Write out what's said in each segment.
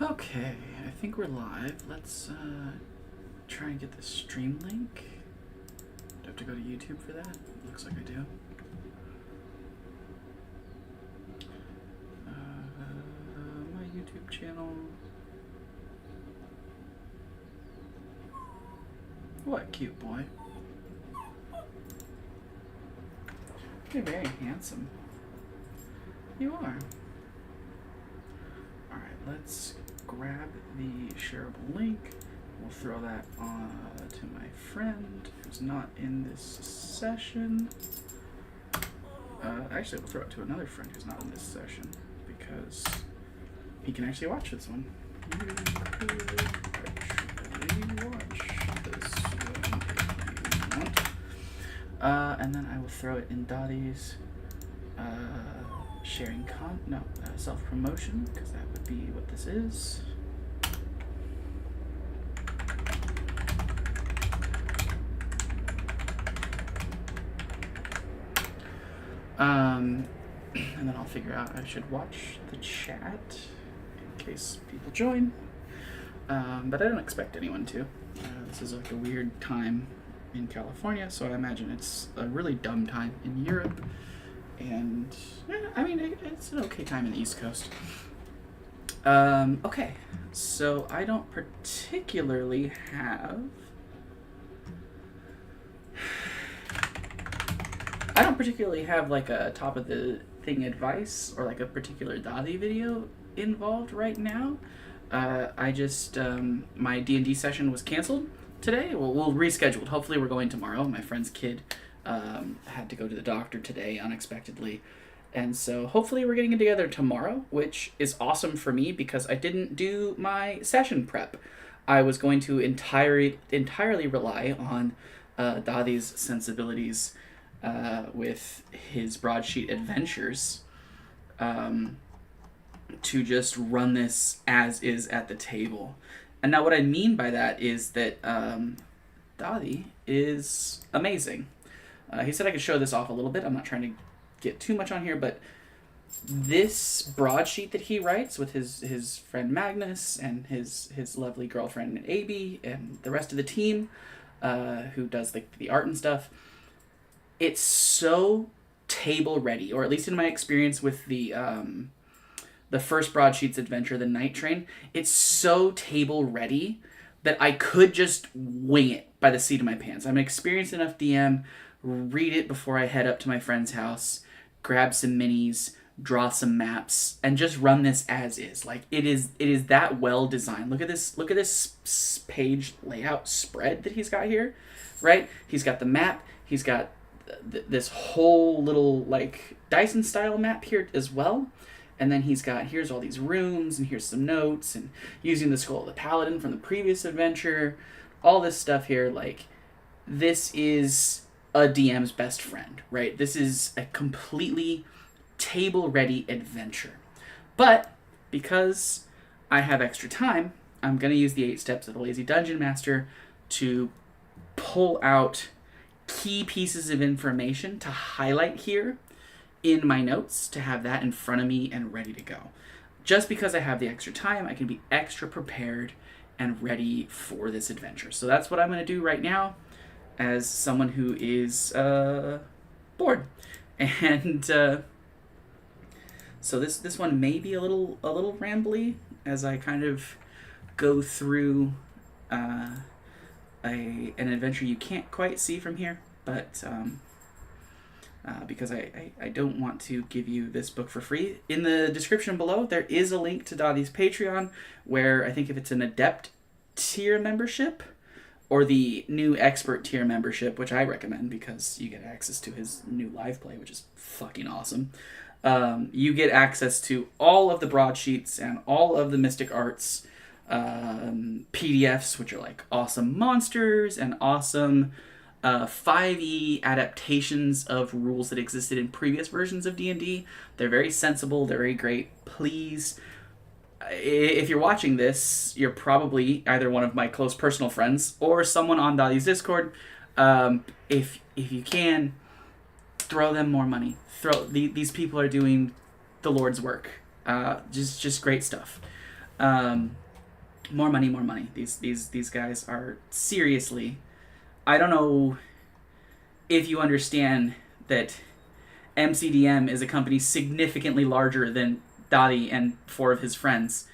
Okay, I think we're live. Let's try and get the stream link. Do I have to go to YouTube for that? Looks like I do. My YouTube channel. What cute boy. You're very handsome. You are. Alright, let's grab the shareable link. We'll throw that to my friend who's not in this session. Actually, we'll throw it to another friend who's not in this session because he can actually watch this one. You could actually watch this one if you want. And then I will throw it in Dottie's sharing self-promotion, because that would be what this is. And then I'll figure out I should watch the chat in case people join. But I don't expect anyone to. This is like a weird time in California, so I imagine it's a really dumb time in Europe. And I mean, it's an okay time in the East Coast. Okay, so I don't particularly have like a top of the thing advice or like a particular Dottie video involved right now. I just my D&D session was canceled today. We'll rescheduled. Hopefully we're going tomorrow. My friend's kid had to go to the doctor today unexpectedly, and so hopefully we're getting it together tomorrow, which is awesome for me because I didn't do my session prep. I was going to entirely rely on Dottie's sensibilities with his broadsheet adventures to just run this as is at the table. And now what I mean by that is that Dottie is amazing. He said I could show this off a little bit. I'm not trying to get too much on here, but this broadsheet that he writes with his friend Magnus and his lovely girlfriend Abby and the rest of the team who does the art and stuff, it's so table ready, or at least in my experience with the first broadsheets adventure, the Night Train, it's so table ready that I could just wing it by the seat of my pants. I'm an experienced enough DM. Read it before I head up to my friend's house, grab some minis, draw some maps, and just run this as is. Like it is that well designed. Look at this page layout spread that he's got here, right? He's got the map. He's got this whole little like Dyson style map here as well. And then here's all these rooms, and here's some notes, and using the Skull of the Paladin from the previous adventure, all this stuff here. Like, this is a DM's best friend, right? This is a completely table-ready adventure. But because I have extra time, I'm going to use the 8 steps of the Lazy Dungeon Master to pull out key pieces of information to highlight here in my notes, to have that in front of me and ready to go. Just because I have the extra time, I can be extra prepared and ready for this adventure. So that's what I'm going to do right now as someone who is bored. And so this one may be a little rambly as I kind of go through an adventure you can't quite see from here, but because I don't want to give you this book for free. In the description below, there is a link to Dottie's Patreon, where I think if it's an Adept tier membership, or the new Expert tier membership, which I recommend because you get access to his new live play, which is fucking awesome. You get access to all of the broadsheets and all of the Mystic Arts PDFs, which are like awesome monsters and awesome 5e adaptations of rules that existed in previous versions of D&D. They're very sensible. They're very great. Please, if you're watching this, you're probably either one of my close personal friends or someone on Dottie's Discord. If you can, throw them more money. These people are doing the Lord's work. Just great stuff. More money, more money. These guys are seriously. I don't know if you understand that MCDM is a company significantly larger than Dadi and four of his friends,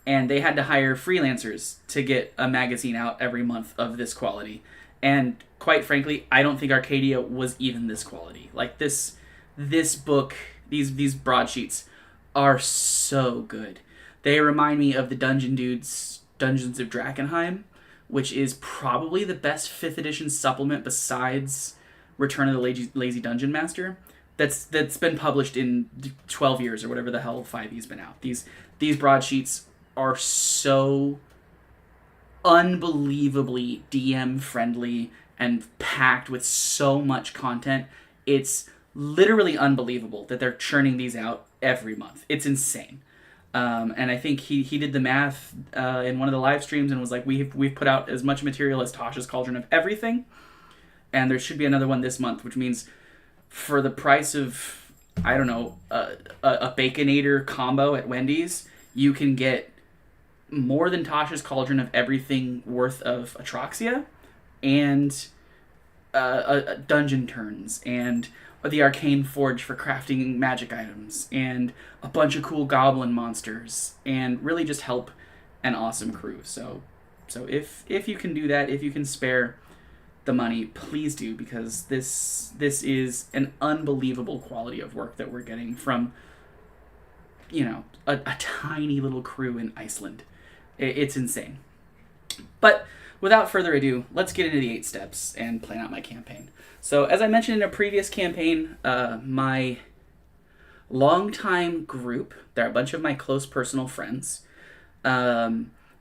and they had to hire freelancers to get a magazine out every month of this quality. And quite frankly, I don't think Arcadia was even this quality. Like this book, these broadsheets are so good. They remind me of the Dungeon Dudes Dungeons of Drakenheim, which is probably the best 5th edition supplement besides Return of the Lazy Dungeon Master that's been published in 12 years or whatever the hell 5e's been out. These broadsheets are so unbelievably DM friendly and packed with so much content. It's literally unbelievable that they're churning these out every month. It's insane. And I think he did the math in one of the live streams and was like, we've put out as much material as Tasha's Cauldron of everything, and there should be another one this month, which means for the price of, I don't know, a Baconator combo at Wendy's, you can get more than Tasha's Cauldron of everything worth of Atraxia, and dungeon turns, and the Arcane Forge for crafting magic items, and a bunch of cool goblin monsters, and really just help an awesome crew. So if you can do that, if you can spare the money, please do, because this is an unbelievable quality of work that we're getting from, you know, a tiny little crew in Iceland. It's insane. But without further ado, let's get into the 8 steps and plan out my campaign. So, as I mentioned in a previous campaign, my longtime group, they're a bunch of my close personal friends,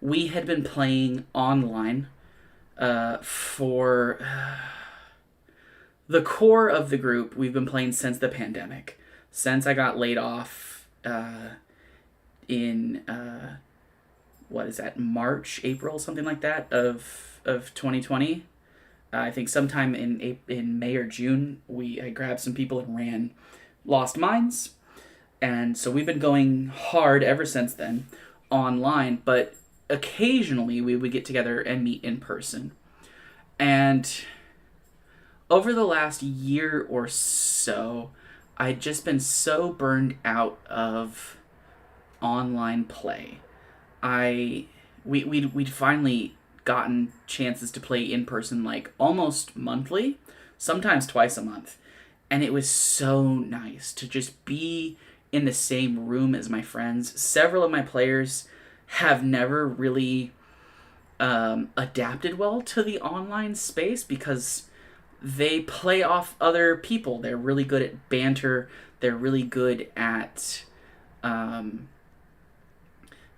we had been playing online for the core of the group. We've been playing since the pandemic, since I got laid off in what is that, March, April, something like that of 2020. I think sometime in May or June, I grabbed some people and ran Lost Mines, and so we've been going hard ever since then online, but occasionally we would get together and meet in person. And over the last year or so, I'd just been so burned out of online play. We'd finally gotten chances to play in person like almost monthly, sometimes twice a month, and it was so nice to just be in the same room as my friends. Several of my players have never really adapted well to the online space because they play off other people. They're really good at banter. They're really good at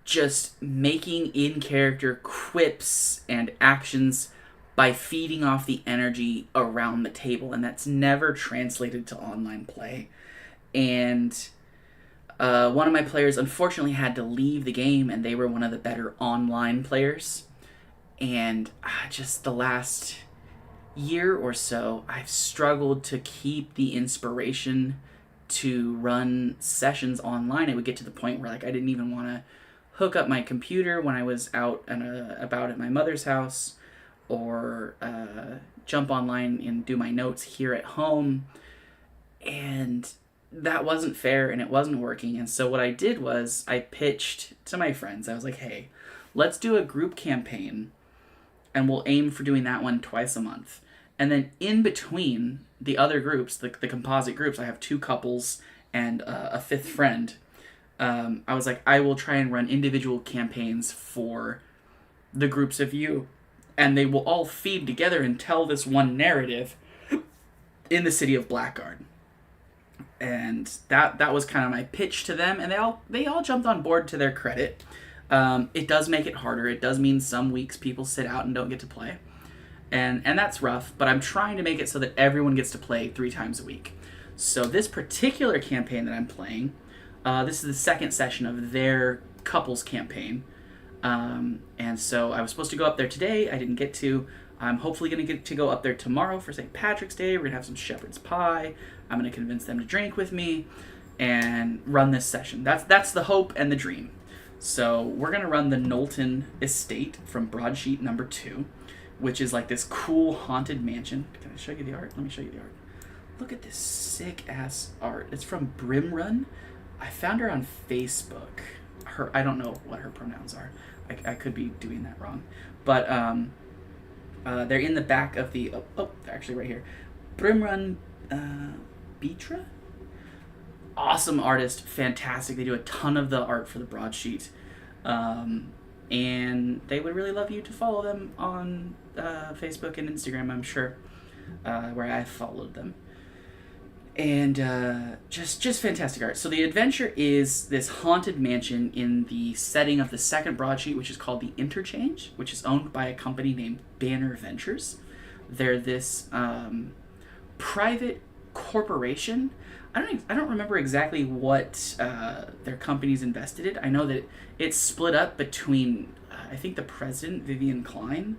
just making in-character quips and actions by feeding off the energy around the table, and that's never translated to online play. And one of my players unfortunately had to leave the game, and they were one of the better online players. And just the last year or so, I've struggled to keep the inspiration to run sessions online. It would get to the point where like I didn't even want to hook up my computer when I was out and about at my mother's house, or jump online and do my notes here at home. And that wasn't fair, and it wasn't working. And so what I did was I pitched to my friends. I was like, hey, let's do a group campaign, and we'll aim for doing that one twice a month. And then in between the other groups, the composite groups, I have 2 couples and a 5th friend. I was like, I will try and run individual campaigns for the groups of you, and they will all feed together and tell this one narrative in the city of Blackguard. And that was kind of my pitch to them, and they all jumped on board to their credit. It does make it harder. It does mean some weeks people sit out and don't get to play, and that's rough, but I'm trying to make it so that everyone gets to play 3 times a week. So this particular campaign that I'm playing, this is the 2nd session of their couples campaign. And so I was supposed to go up there today. I didn't get to. I'm hopefully going to get to go up there tomorrow for St. Patrick's Day. We're going to have some shepherd's pie. I'm going to convince them to drink with me and run this session. That's the hope and the dream. So we're going to run the Knowlton Estate from broadsheet number 2, which is like this cool haunted mansion. Can I show you the art? Let me show you the art. Look at this sick-ass art. It's from Brimrun. I found her on Facebook. I don't know what her pronouns are. I could be doing that wrong. But they're in the back of the... Oh, they're actually right here. Brimrun Bitra? Awesome artist. Fantastic. They do a ton of the art for the broadsheet. And they would really love you to follow them on Facebook and Instagram, I'm sure, where I followed them. And just fantastic art. So the adventure is this haunted mansion in the setting of the second broadsheet, which is called the Interchange, which is owned by a company named Banner Ventures. They're this private corporation. I don't remember exactly what their company's invested in. I know that it's split up between I think the president, Vivian Klein,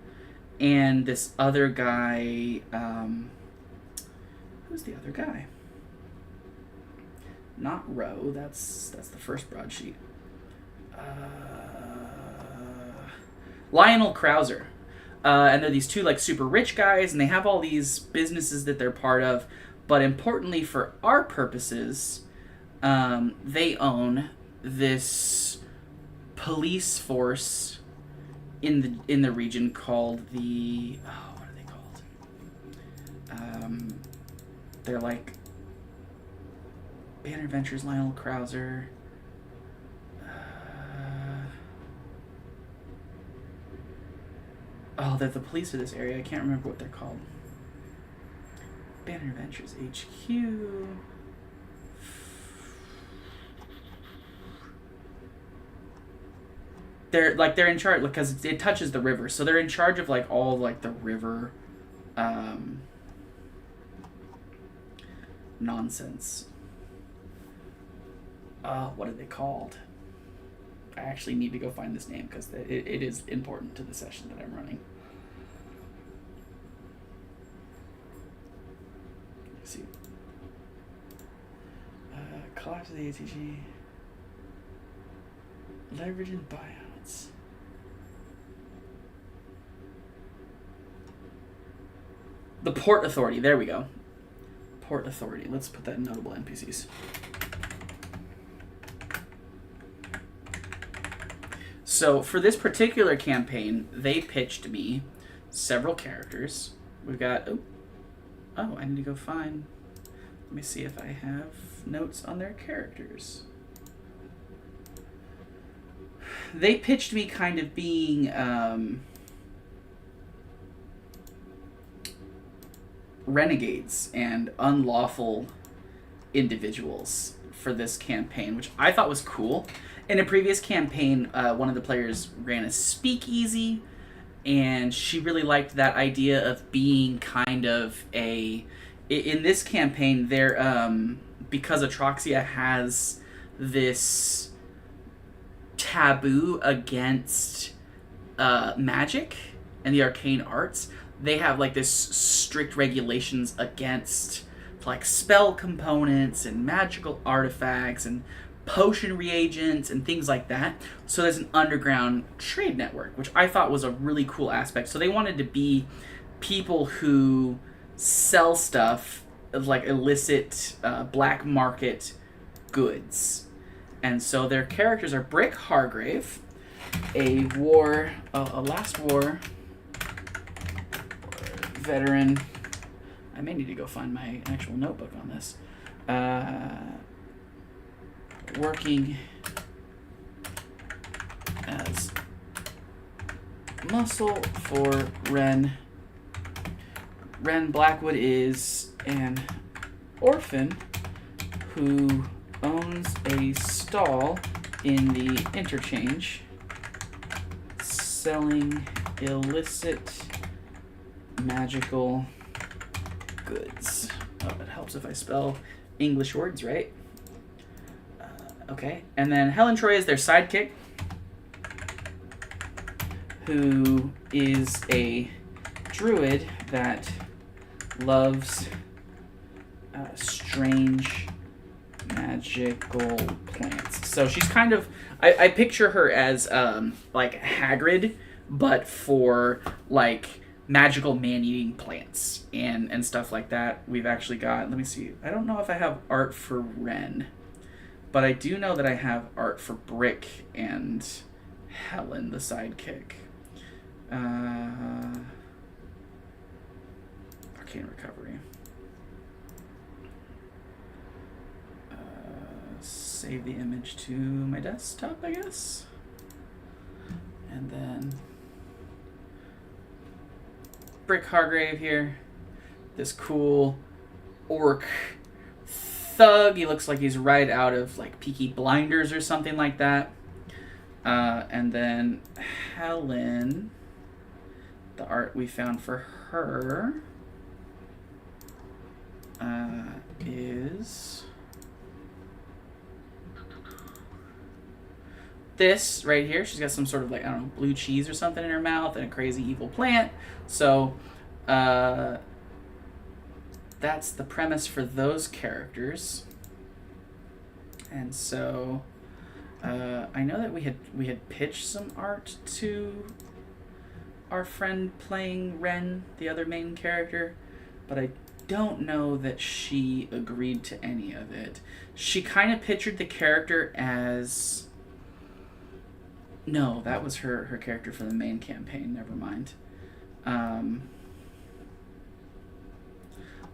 and this other guy. Who's the other guy? Not Rowe. That's the first broadsheet. Lionel Krauser. And they're these two like super rich guys, and they have all these businesses that they're part of. But importantly for our purposes, they own this police force in the region called the what are they called? They're like Banner Ventures, Lionel Krauser. They're the police of this area. I can't remember what they're called. Banner Ventures HQ. They're in charge because it touches the river, so they're in charge of like all like the river nonsense. What are they called? I actually need to go find this name because it is important to the session that I'm running. Let's see. Collapse of the ATG. Leverage and buyouts. The Port Authority. There we go. Port Authority. Let's put that in notable NPCs. So for this particular campaign, they pitched me several characters. We've got... Oh, I need to go find... Let me see if I have notes on their characters. They pitched me kind of being... renegades and unlawful individuals for this campaign, which I thought was cool. In a previous campaign, one of the players ran a speakeasy, and she really liked that idea of being kind of a... In this campaign, they're because Atroxia has this taboo against magic and the arcane arts, they have like this strict regulations against like spell components and magical artifacts and potion reagents and things like that. So there's an underground trade network, which I thought was a really cool aspect. So they wanted to be people who sell stuff like illicit black market goods. And so their characters are Brick Hargrave, a last war veteran. I may need to go find my actual notebook on this. Working as muscle for Ren. Ren Blackwood is an orphan who owns a stall in the Interchange selling illicit magical goods. Oh, it helps if I spell English words right. Okay, and then Helen Troy is their sidekick, who is a druid that loves strange magical plants. So she's kind of, I picture her as like Hagrid, but for like magical man-eating plants and stuff like that. We've actually got, let me see, I don't know if I have art for Ren, but I do know that I have art for Brick and Helen, the sidekick. Arcane Recovery. Save the image to my desktop, I guess. And then Brick Hargrave here. This cool orc thug. He looks like he's right out of like Peaky Blinders or something like that. And then Helen, the art we found for her is this right here. She's got some sort of like, I don't know, blue cheese or something in her mouth and a crazy evil plant. So that's the premise for those characters. And so I know that we had pitched some art to our friend playing Ren, the other main character, but I don't know that she agreed to any of it. She kind of pictured the character as... No, that was her character for the main campaign. Never mind.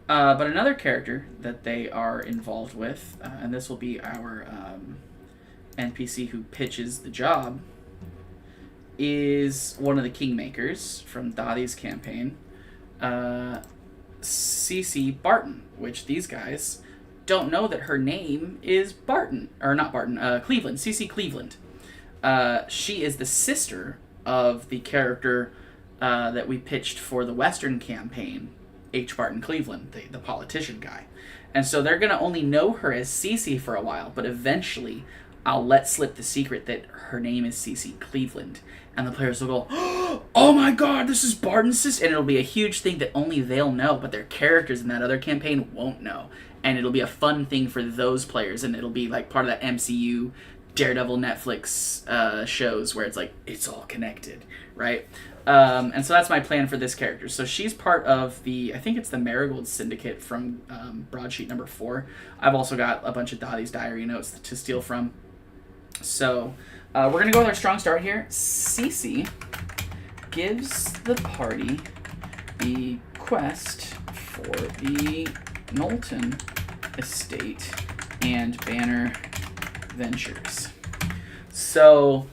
But another character that they are involved with, and this will be our NPC who pitches the job, is one of the Kingmakers from Dothy's campaign, Cece Barton, which these guys don't know that her name is Barton, or not Barton, Cleveland, Cece Cleveland. She is the sister of the character that we pitched for the Western campaign, H. Barton Cleveland, the politician guy. And so they're going to only know her as Cece for a while, but eventually I'll let slip the secret that her name is Cece Cleveland. And the players will go, oh my god, this is Barton's sister! And it'll be a huge thing that only they'll know, but their characters in that other campaign won't know. And it'll be a fun thing for those players, and it'll be like part of that MCU Daredevil Netflix shows where it's like, it's all connected, right? And so that's my plan for this character. So she's part of the, I think it's the Marigold Syndicate from broadsheet number 4. I've also got a bunch of Dothy's diary notes to steal from. So we're going to go with our strong start here. Cece gives the party the quest for the Knowlton Estate and Banner Ventures. So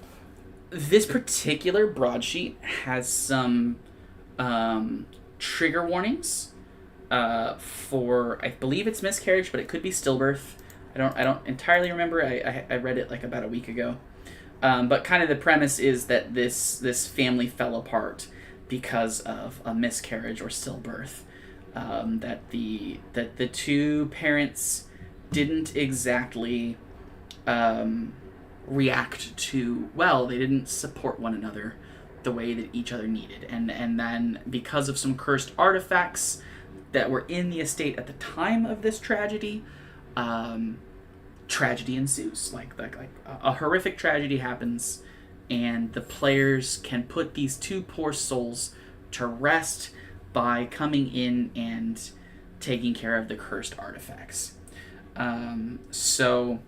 this particular broadsheet has some trigger warnings for, I believe it's miscarriage, but it could be stillbirth. I don't entirely remember. I read it like about a week ago. But kind of the premise is that this family fell apart because of a miscarriage or stillbirth. That the two parents didn't exactly react to well. They didn't support one another the way that each other needed, and then because of some cursed artifacts that were in the estate at the time of this tragedy, tragedy ensues. Like a horrific tragedy happens, and the players can put these two poor souls to rest by coming in and taking care of the cursed artifacts. So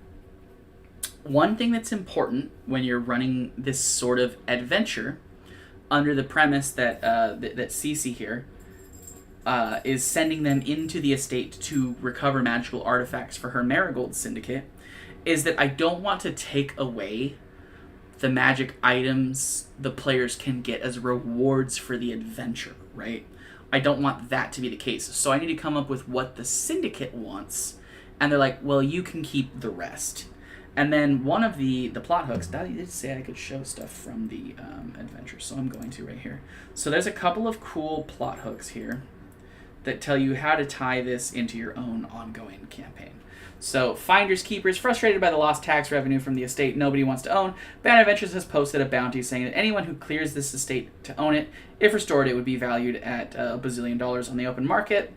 one thing that's important when you're running this sort of adventure, under the premise that that Cece here is sending them into the estate to recover magical artifacts for her Marigold Syndicate, is that I don't want to take away the magic items the players can get as rewards for the adventure, right? I don't want that to be the case. So I need to come up with what the Syndicate wants, and they're like, well, you can keep the rest. And then one of the plot hooks, Dottie did say I could show stuff from the adventure, so I'm going to right here. So there's a couple of cool plot hooks here that tell you how to tie this into your own ongoing campaign. So, Finders Keepers, frustrated by the lost tax revenue from the estate nobody wants to own, Banner Ventures has posted a bounty saying that anyone who clears this estate to own it, if restored, it would be valued at $1 bazillion on the open market.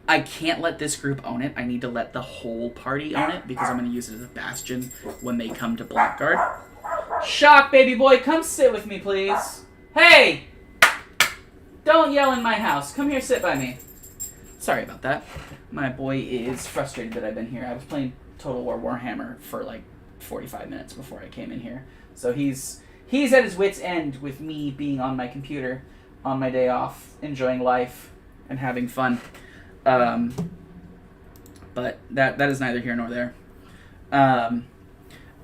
I can't let this group own it. I need to let the whole party own it because I'm going to use it as a bastion when they come to Blackguard. Shock, baby boy, come sit with me, please. Hey! Don't yell in my house. Come here, sit by me. Sorry about that. My boy is frustrated that I've been here. I was playing Total War Warhammer for like 45 minutes before I came in here. So he's at his wit's end with me being on my computer on my day off, enjoying life and having fun. But that is neither here nor there.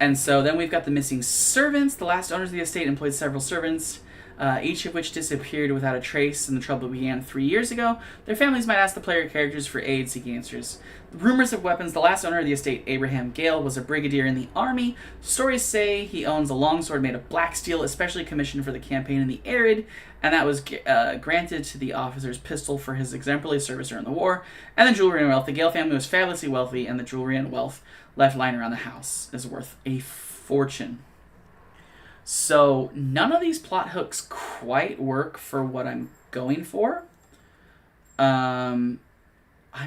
And so then we've got the missing servants. The last owners of the estate employed several servants, each of which disappeared without a trace, and the trouble began 3 years ago. Their families might ask the player characters for aid, seeking answers. Rumors of weapons. The last owner of the estate, Abraham Gale, was a brigadier in the army. Stories say he owns a longsword made of black steel, especially commissioned for the campaign in the Arid, and that was granted to the officer's pistol for his exemplary service during the war. And the jewelry and wealth. The Gale family was fabulously wealthy, and the jewelry and wealth left lying around the house is worth a fortune. So none of these plot hooks quite work for what I'm going for. I'm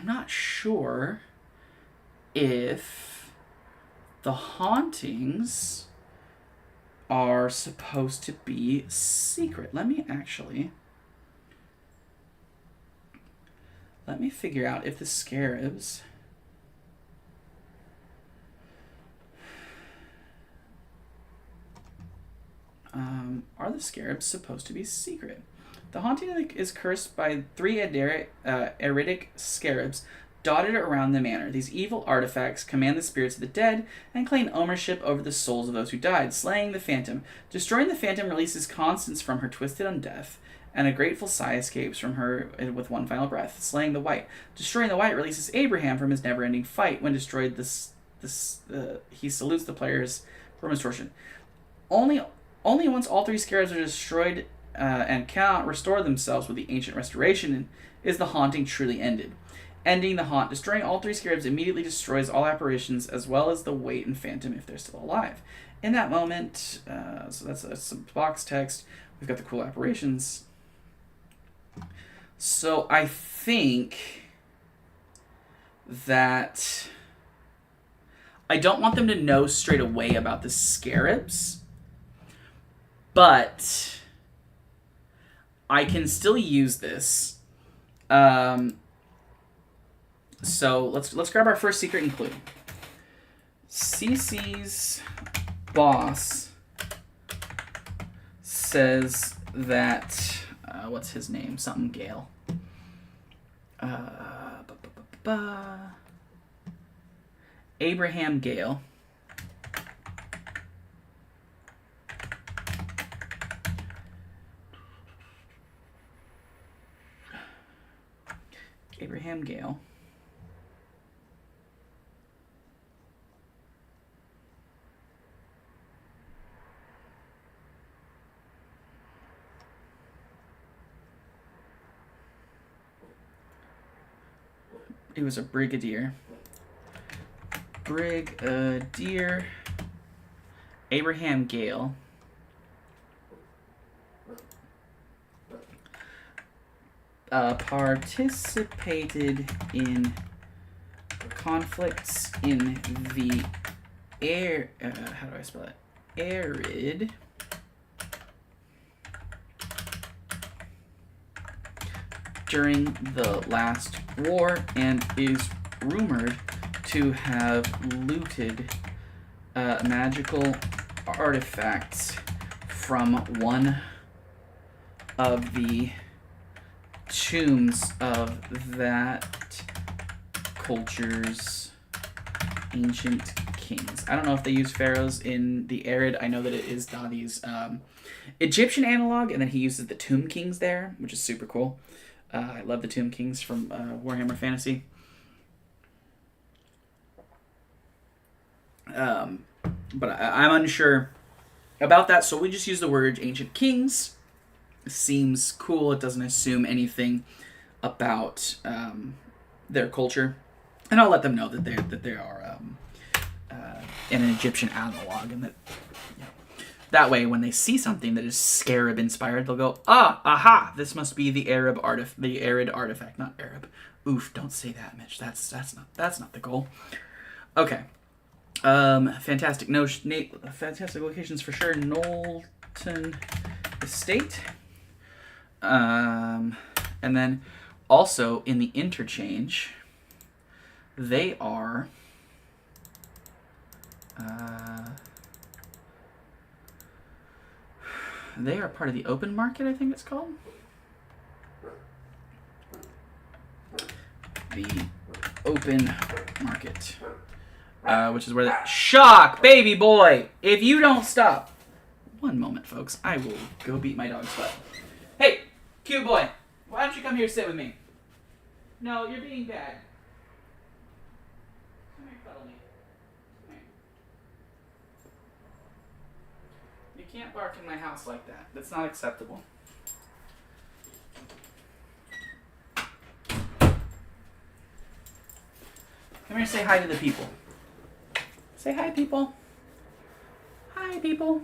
not sure if the hauntings are supposed to be secret. Let me figure out if the scarabs are the scarabs supposed to be secret? The haunting is cursed by 3 eritic scarabs dotted around the manor. These evil artifacts command the spirits of the dead and claim ownership over the souls of those who died, slaying the phantom. Destroying the phantom releases Constance from her twisted undeath, and a grateful sigh escapes from her with one final breath, slaying the white. Destroying the white releases Abraham from his never-ending fight. When destroyed, he salutes the players for misfortune. Only once all 3 scarabs are destroyed and cannot restore themselves with the ancient restoration is the haunting truly ended. Ending the haunt, destroying all 3 scarabs immediately destroys all apparitions as well as the weight and phantom if they're still alive. In that moment, so that's some box text. We've got the cool apparitions. So I think that I don't want them to know straight away about the scarabs, but I can still use this. So let's grab our first secret and clue. Cece's boss says that what's his name? Something Gale. Abraham Gale He was a brigadier. Abraham Gale participated in conflicts in the how do I spell it? Arid during the last war and is rumored to have looted magical artifacts from one of the tombs of that culture's ancient kings. I don't know if they use pharaohs in the Arid. I know that it is Dadi's Egyptian analog, and then he uses the tomb kings there, which is super cool. I love the tomb kings from Warhammer Fantasy. But I'm unsure about that, so we just use the word ancient kings. It seems cool. It doesn't assume anything about their culture, and I'll let them know that they are an Egyptian analog, and that That way, when they see something that is scarab inspired, they'll go, ah, aha, this must be the arid artifact, not Arab. Oof, don't say that, Mitch. That's not the goal. Okay. Fantastic locations for sure. Knowlton Estate. And then also in the interchange, they are part of the open market, I think it's called. The open market. Which is where the shock, baby boy. If you don't stop, one moment, folks, I will go beat my dog's butt. Hey, cute boy, why don't you come here sit with me? No, you're being bad. Come here, cuddle me. Come here. You can't bark in my house like that. That's not acceptable. Come here and say hi to the people. Say hi, people. Hi, people.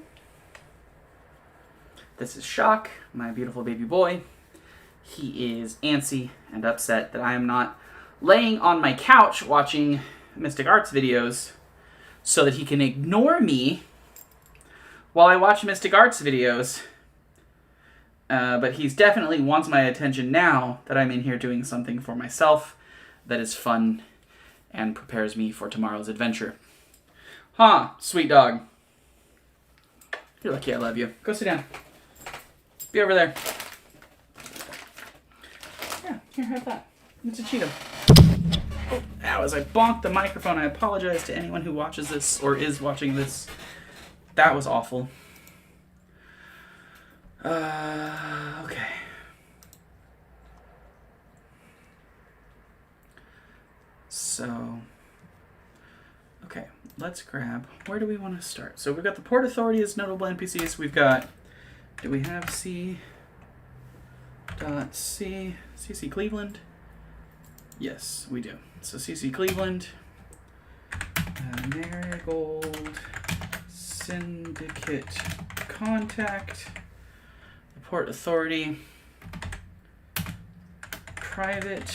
This is Shock, my beautiful baby boy. He is antsy and upset that I am not laying on my couch watching Mystic Arts videos so that he can ignore me while I watch Mystic Arts videos. But he's definitely wants my attention now that I'm in here doing something for myself that is fun and prepares me for tomorrow's adventure. Huh, sweet dog. You're lucky I love you. Go sit down. Be over there. Yeah, here, have that. It's a Cheeto. Oh, ow, as I bonked the microphone, I apologize to anyone who watches this or is watching this. That was awful. Okay. So, okay, let's grab, where do we want to start? So we've got the Port Authority as notable NPCs. We've got, do we have CC Cleveland? Yes, we do. So CC Cleveland, Marigold, Syndicate Contact, the Port Authority, Private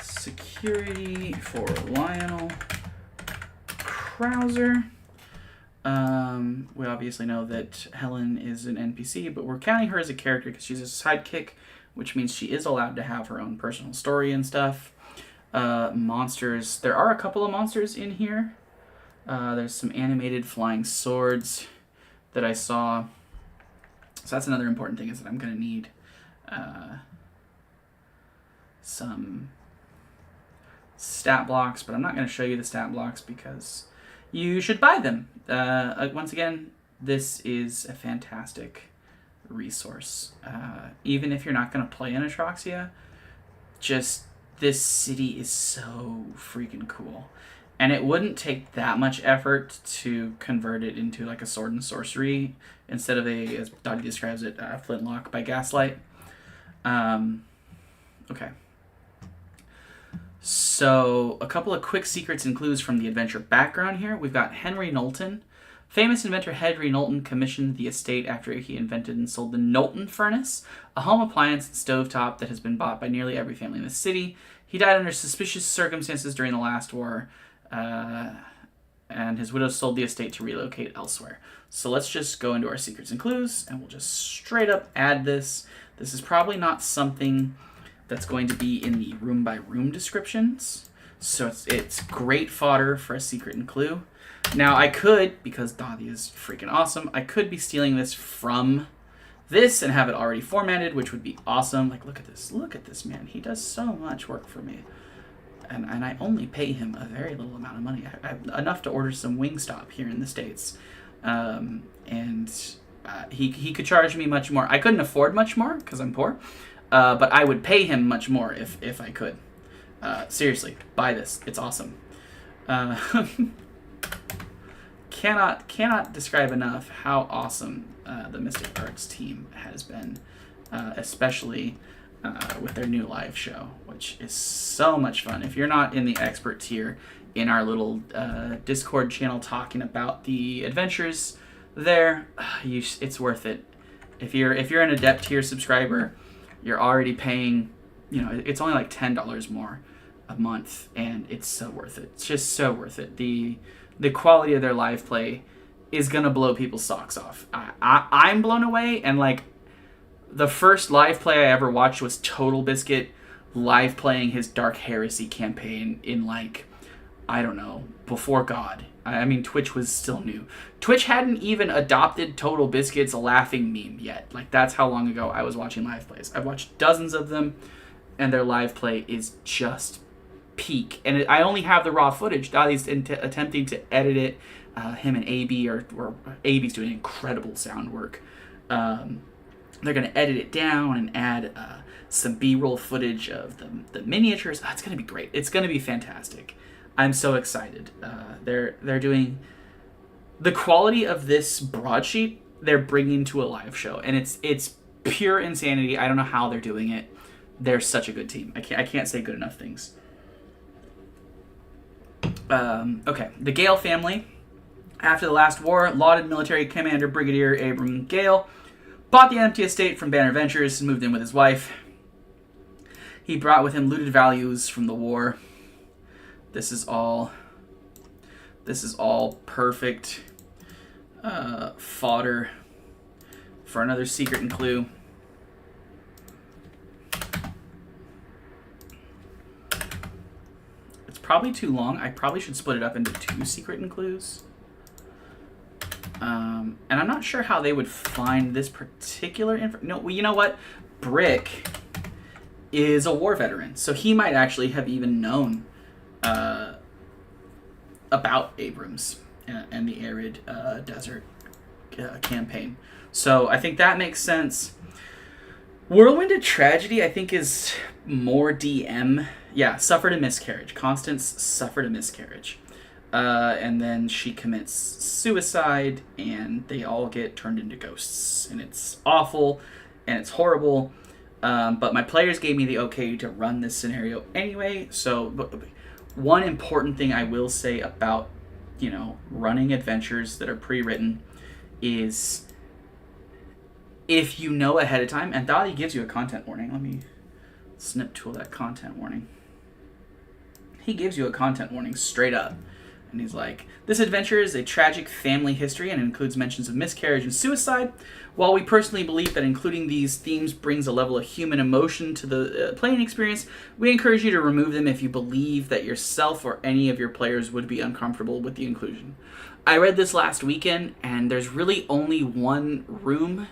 Security for Lionel Krauser. We obviously know that Helen is an NPC, but we're counting her as a character because she's a sidekick, which means she is allowed to have her own personal story and stuff. Monsters. There are a couple of monsters in here. There's some animated flying swords that I saw. So that's another important thing, is that I'm going to need some stat blocks, but I'm not going to show you the stat blocks because you should buy them. Once again, this is a fantastic resource. Even if you're not going to play in Atraxia, just this city is so freaking cool. And it wouldn't take that much effort to convert it into like a sword and sorcery instead of a, as Dottie describes it, flintlock by gaslight. Okay. So, a couple of quick secrets and clues from the adventure background here. We've got Henry Knowlton. Famous inventor Henry Knowlton commissioned the estate after he invented and sold the Knowlton furnace, a home appliance and stovetop that has been bought by nearly every family in the city. He died under suspicious circumstances during the last war, and his widow sold the estate to relocate elsewhere. So let's just go into our secrets and clues, and we'll just straight up add this. This is probably not something that's going to be in the room-by-room descriptions, so it's great fodder for a secret and clue. Now, I could, because Dottie is freaking awesome, I could be stealing this from this and have it already formatted, which would be awesome. Like, look at this man. He does so much work for me. And I only pay him a very little amount of money. I have enough to order some Wingstop here in the States. He could charge me much more. I couldn't afford much more because I'm poor. But I would pay him much more if I could. Seriously, buy this. It's awesome. Cannot describe enough how awesome the Mystic Arts team has been, especially with their new live show, which is so much fun. If you're not in the expert tier in our little Discord channel talking about the adventures there, it's worth it. If you're an Adept tier subscriber, you're already paying, it's only like $10 more a month, and it's so worth it. It's just so worth it. The quality of their live play is gonna blow people's socks off. I'm blown away, and like the first live play I ever watched was Total Biscuit live playing his Dark Heresy campaign in like, I don't know, before God. I mean, Twitch was still new. Twitch hadn't even adopted Total Biscuit's laughing meme yet. Like, that's how long ago I was watching live plays. I've watched dozens of them, and their live play is just peak. And I only have the raw footage. Dotty's attempting to edit it. Him and AB, or AB's doing incredible sound work. They're going to edit it down and add some B-roll footage of the miniatures. Oh, it's going to be great. It's going to be fantastic. I'm so excited. They're doing the quality of this broadsheet. They're bringing to a live show, and it's pure insanity. I don't know how they're doing it. They're such a good team. I can't say good enough things. Okay, the Gale family. After the last war, lauded military commander Brigadier Abram Gale bought the empty estate from Banner Ventures and moved in with his wife. He brought with him looted values from the war. This is all perfect fodder for another secret and clue. It's probably too long. I probably should split it up into 2 secret and clues. And I'm not sure how they would find this particular info. No, well, you know what? Brick is a war veteran, so he might actually have even known about Abrams and the arid desert campaign. So I think that makes sense. Whirlwind of Tragedy, I think, is more DM. Yeah, suffered a miscarriage. Constance suffered a miscarriage. And then she commits suicide, and they all get turned into ghosts. And it's awful, and it's horrible. But my players gave me the okay to run this scenario anyway. So one important thing I will say about, running adventures that are pre-written is if you know ahead of time, and Dottie gives you a content warning. Let me snip tool that content warning. He gives you a content warning straight up. And he's like, this adventure is a tragic family history and includes mentions of miscarriage and suicide. While we personally believe that including these themes brings a level of human emotion to the playing experience, we encourage you to remove them if you believe that yourself or any of your players would be uncomfortable with the inclusion. I read this last weekend, and there's really only one room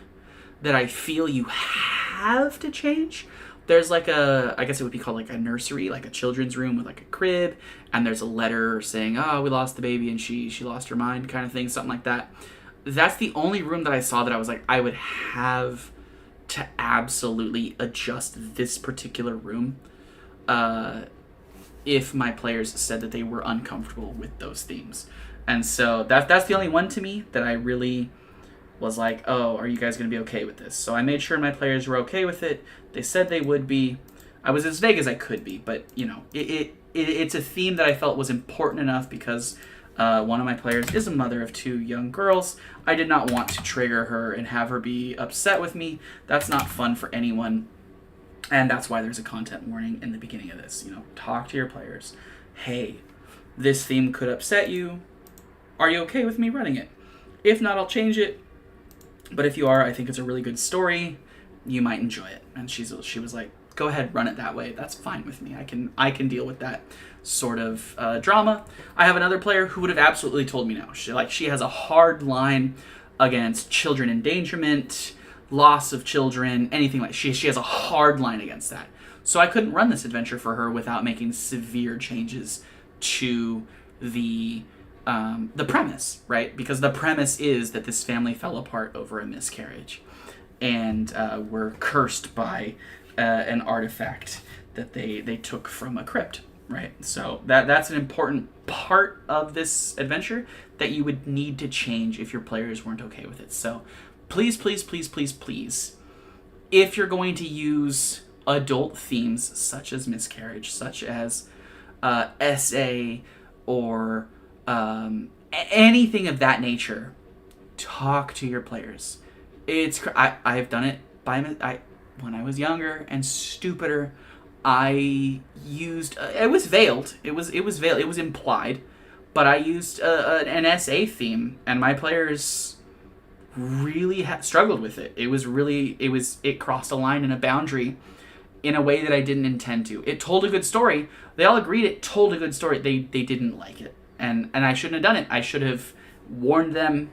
that I feel you have to change. There's like I guess it would be called like a nursery, like a children's room with like a crib, and there's a letter saying, oh, we lost the baby and she lost her mind, kind of thing, something like that. That's the only room that I saw that I was like, I would have to absolutely adjust this particular room if my players said that they were uncomfortable with those themes. And so that's the only one to me that I really was like, oh, are you guys going to be okay with this? So I made sure my players were okay with it. They said they would be. I was as vague as I could be, but, it's a theme that I felt was important enough because one of my players is a mother of 2 young girls. I did not want to trigger her and have her be upset with me. That's not fun for anyone. And that's why there's a content warning in the beginning of this. Talk to your players. Hey, this theme could upset you. Are you okay with me running it? If not, I'll change it. But if you are, I think it's a really good story. You might enjoy it. And she was like, go ahead, run it that way. That's fine with me. I can deal with that sort of drama. I have another player who would have absolutely told me no. She has a hard line against children endangerment, loss of children, anything like. She has a hard line against that. So I couldn't run this adventure for her without making severe changes to the premise, right? Because the premise is that this family fell apart over a miscarriage, and were cursed by an artifact that they took from a crypt, right? So that's an important part of this adventure that you would need to change if your players weren't okay with it. So please, please, please, please, please, if you're going to use adult themes such as miscarriage, such as SA, or anything of that nature, talk to your players. I've done it when I was younger and stupider. I used it was veiled. It was veiled. It was implied, but I used an SA theme, and my players really struggled with it. It crossed a line and a boundary in a way that I didn't intend to. It told a good story. They all agreed it told a good story. They didn't like it, and I shouldn't have done it. I should have warned them.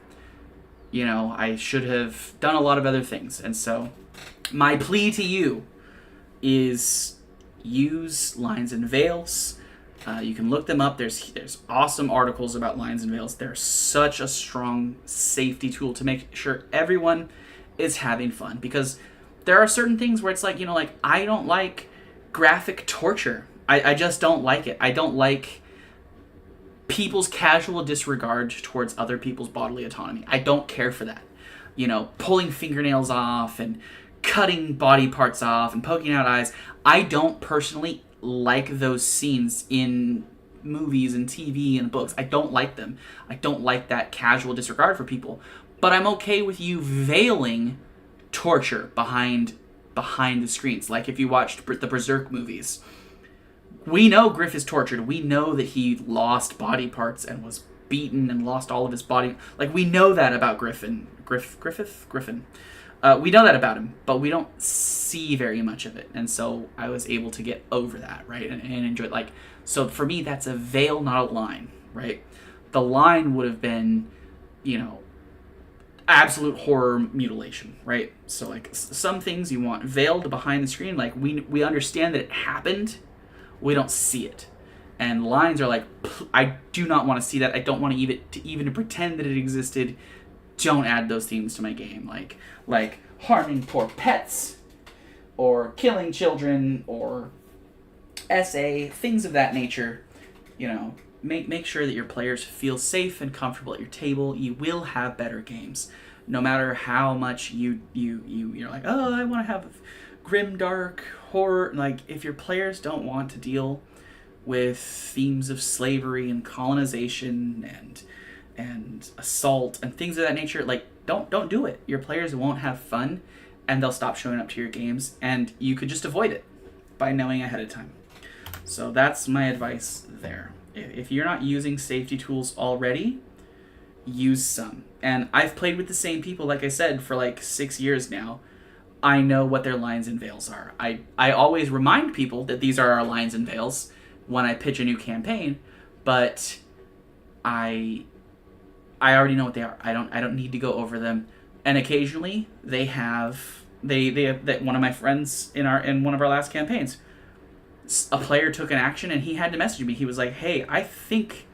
I should have done a lot of other things. And so my plea to you is use lines and veils. You can look them up. There's awesome articles about lines and veils. They're such a strong safety tool to make sure everyone is having fun, because there are certain things where it's like, I don't like graphic torture. I just don't like it. I don't like people's casual disregard towards other people's bodily autonomy. I don't care for that. Pulling fingernails off and cutting body parts off and poking out eyes. I don't personally like those scenes in movies and TV and books. I don't like them. I don't like that casual disregard for people. But I'm okay with you veiling torture behind the screens. Like if you watched the Berserk movies, we know Griff is tortured. We know that he lost body parts and was beaten and lost all of his body. Like, we know that about Griffin. Griffin. We know that about him, but we don't see very much of it. And so I was able to get over that, right? And enjoy it. So for me, that's a veil, not a line, right? The line would have been, absolute horror mutilation, right? So some things you want veiled behind the screen. Like we understand that it happened. We don't see it. And lines are like, I do not want to see that. I don't want to even pretend that it existed. Don't add those themes to my game. Like harming poor pets, or killing children, or SA, things of that nature. Make sure that your players feel safe and comfortable at your table. You will have better games. No matter how much you're like, oh, I want to have grim, dark, horror. Like, if your players don't want to deal with themes of slavery and colonization and assault and things of that nature, don't do it. Your players won't have fun, and they'll stop showing up to your games, and you could just avoid it by knowing ahead of time. So that's my advice there. If you're not using safety tools already, use some. And I've played with the same people, like I said, for 6 years now. I know what their lines and veils are. I always remind people that these are our lines and veils when I pitch a new campaign, but I already know what they are. I don't need to go over them. And occasionally they have one of my friends in one of our last campaigns, a player took an action and he had to message me. He was like, "Hey, I think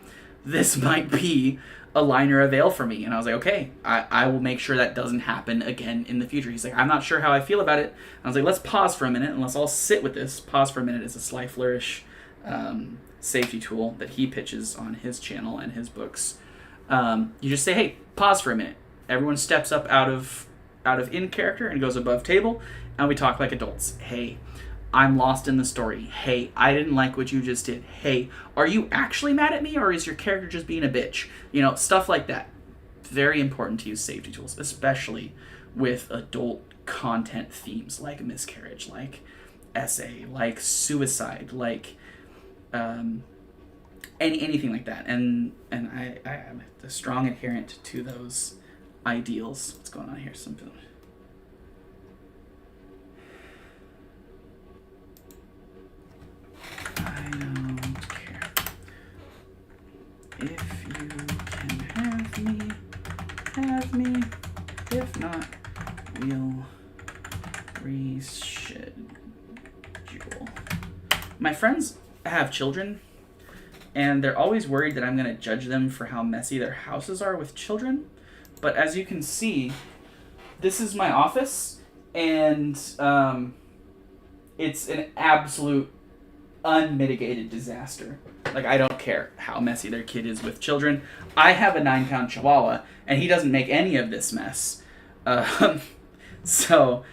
this might be a line or a veil for me." And I was like, okay, I will make sure that doesn't happen again in the future. He's like, "I'm not sure how I feel about it." And I was like, let's pause for a minute and let's all sit with this. Pause for a minute is a Sly Flourish safety tool that he pitches on his channel and his books. You just say, hey, pause for a minute. Everyone steps up out of in character and goes above table, and we talk like adults. Hey, I'm lost in the story. Hey, I didn't like what you just did. Hey, are you actually mad at me, or is your character just being a bitch? Stuff like that. Very important to use safety tools, especially with adult content themes like miscarriage, like SA, like suicide, like anything like that. And I am a strong adherent to those ideals. What's going on here? Something. I don't care. If you can have me. If not, we'll reschedule. My friends have children, and they're always worried that I'm going to judge them for how messy their houses are with children. But as you can see, this is my office, and it's an absolute unmitigated disaster. I don't care how messy their kid is with children. I have a 9-pound chihuahua, and he doesn't make any of this mess. So,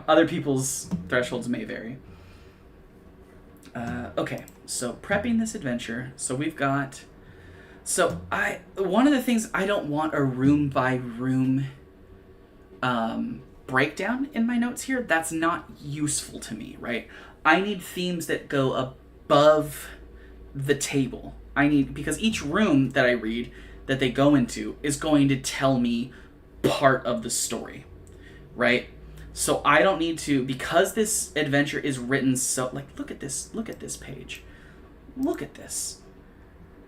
other people's thresholds may vary. Okay, so prepping this adventure. So we've got So one of the things, I don't want a room by room breakdown in my notes here. That's not useful to me, right? I need themes that go above the table. Because each room that I read that they go into is going to tell me part of the story, right? So I don't need to, because this adventure is written so, like, look at this page. Look at this.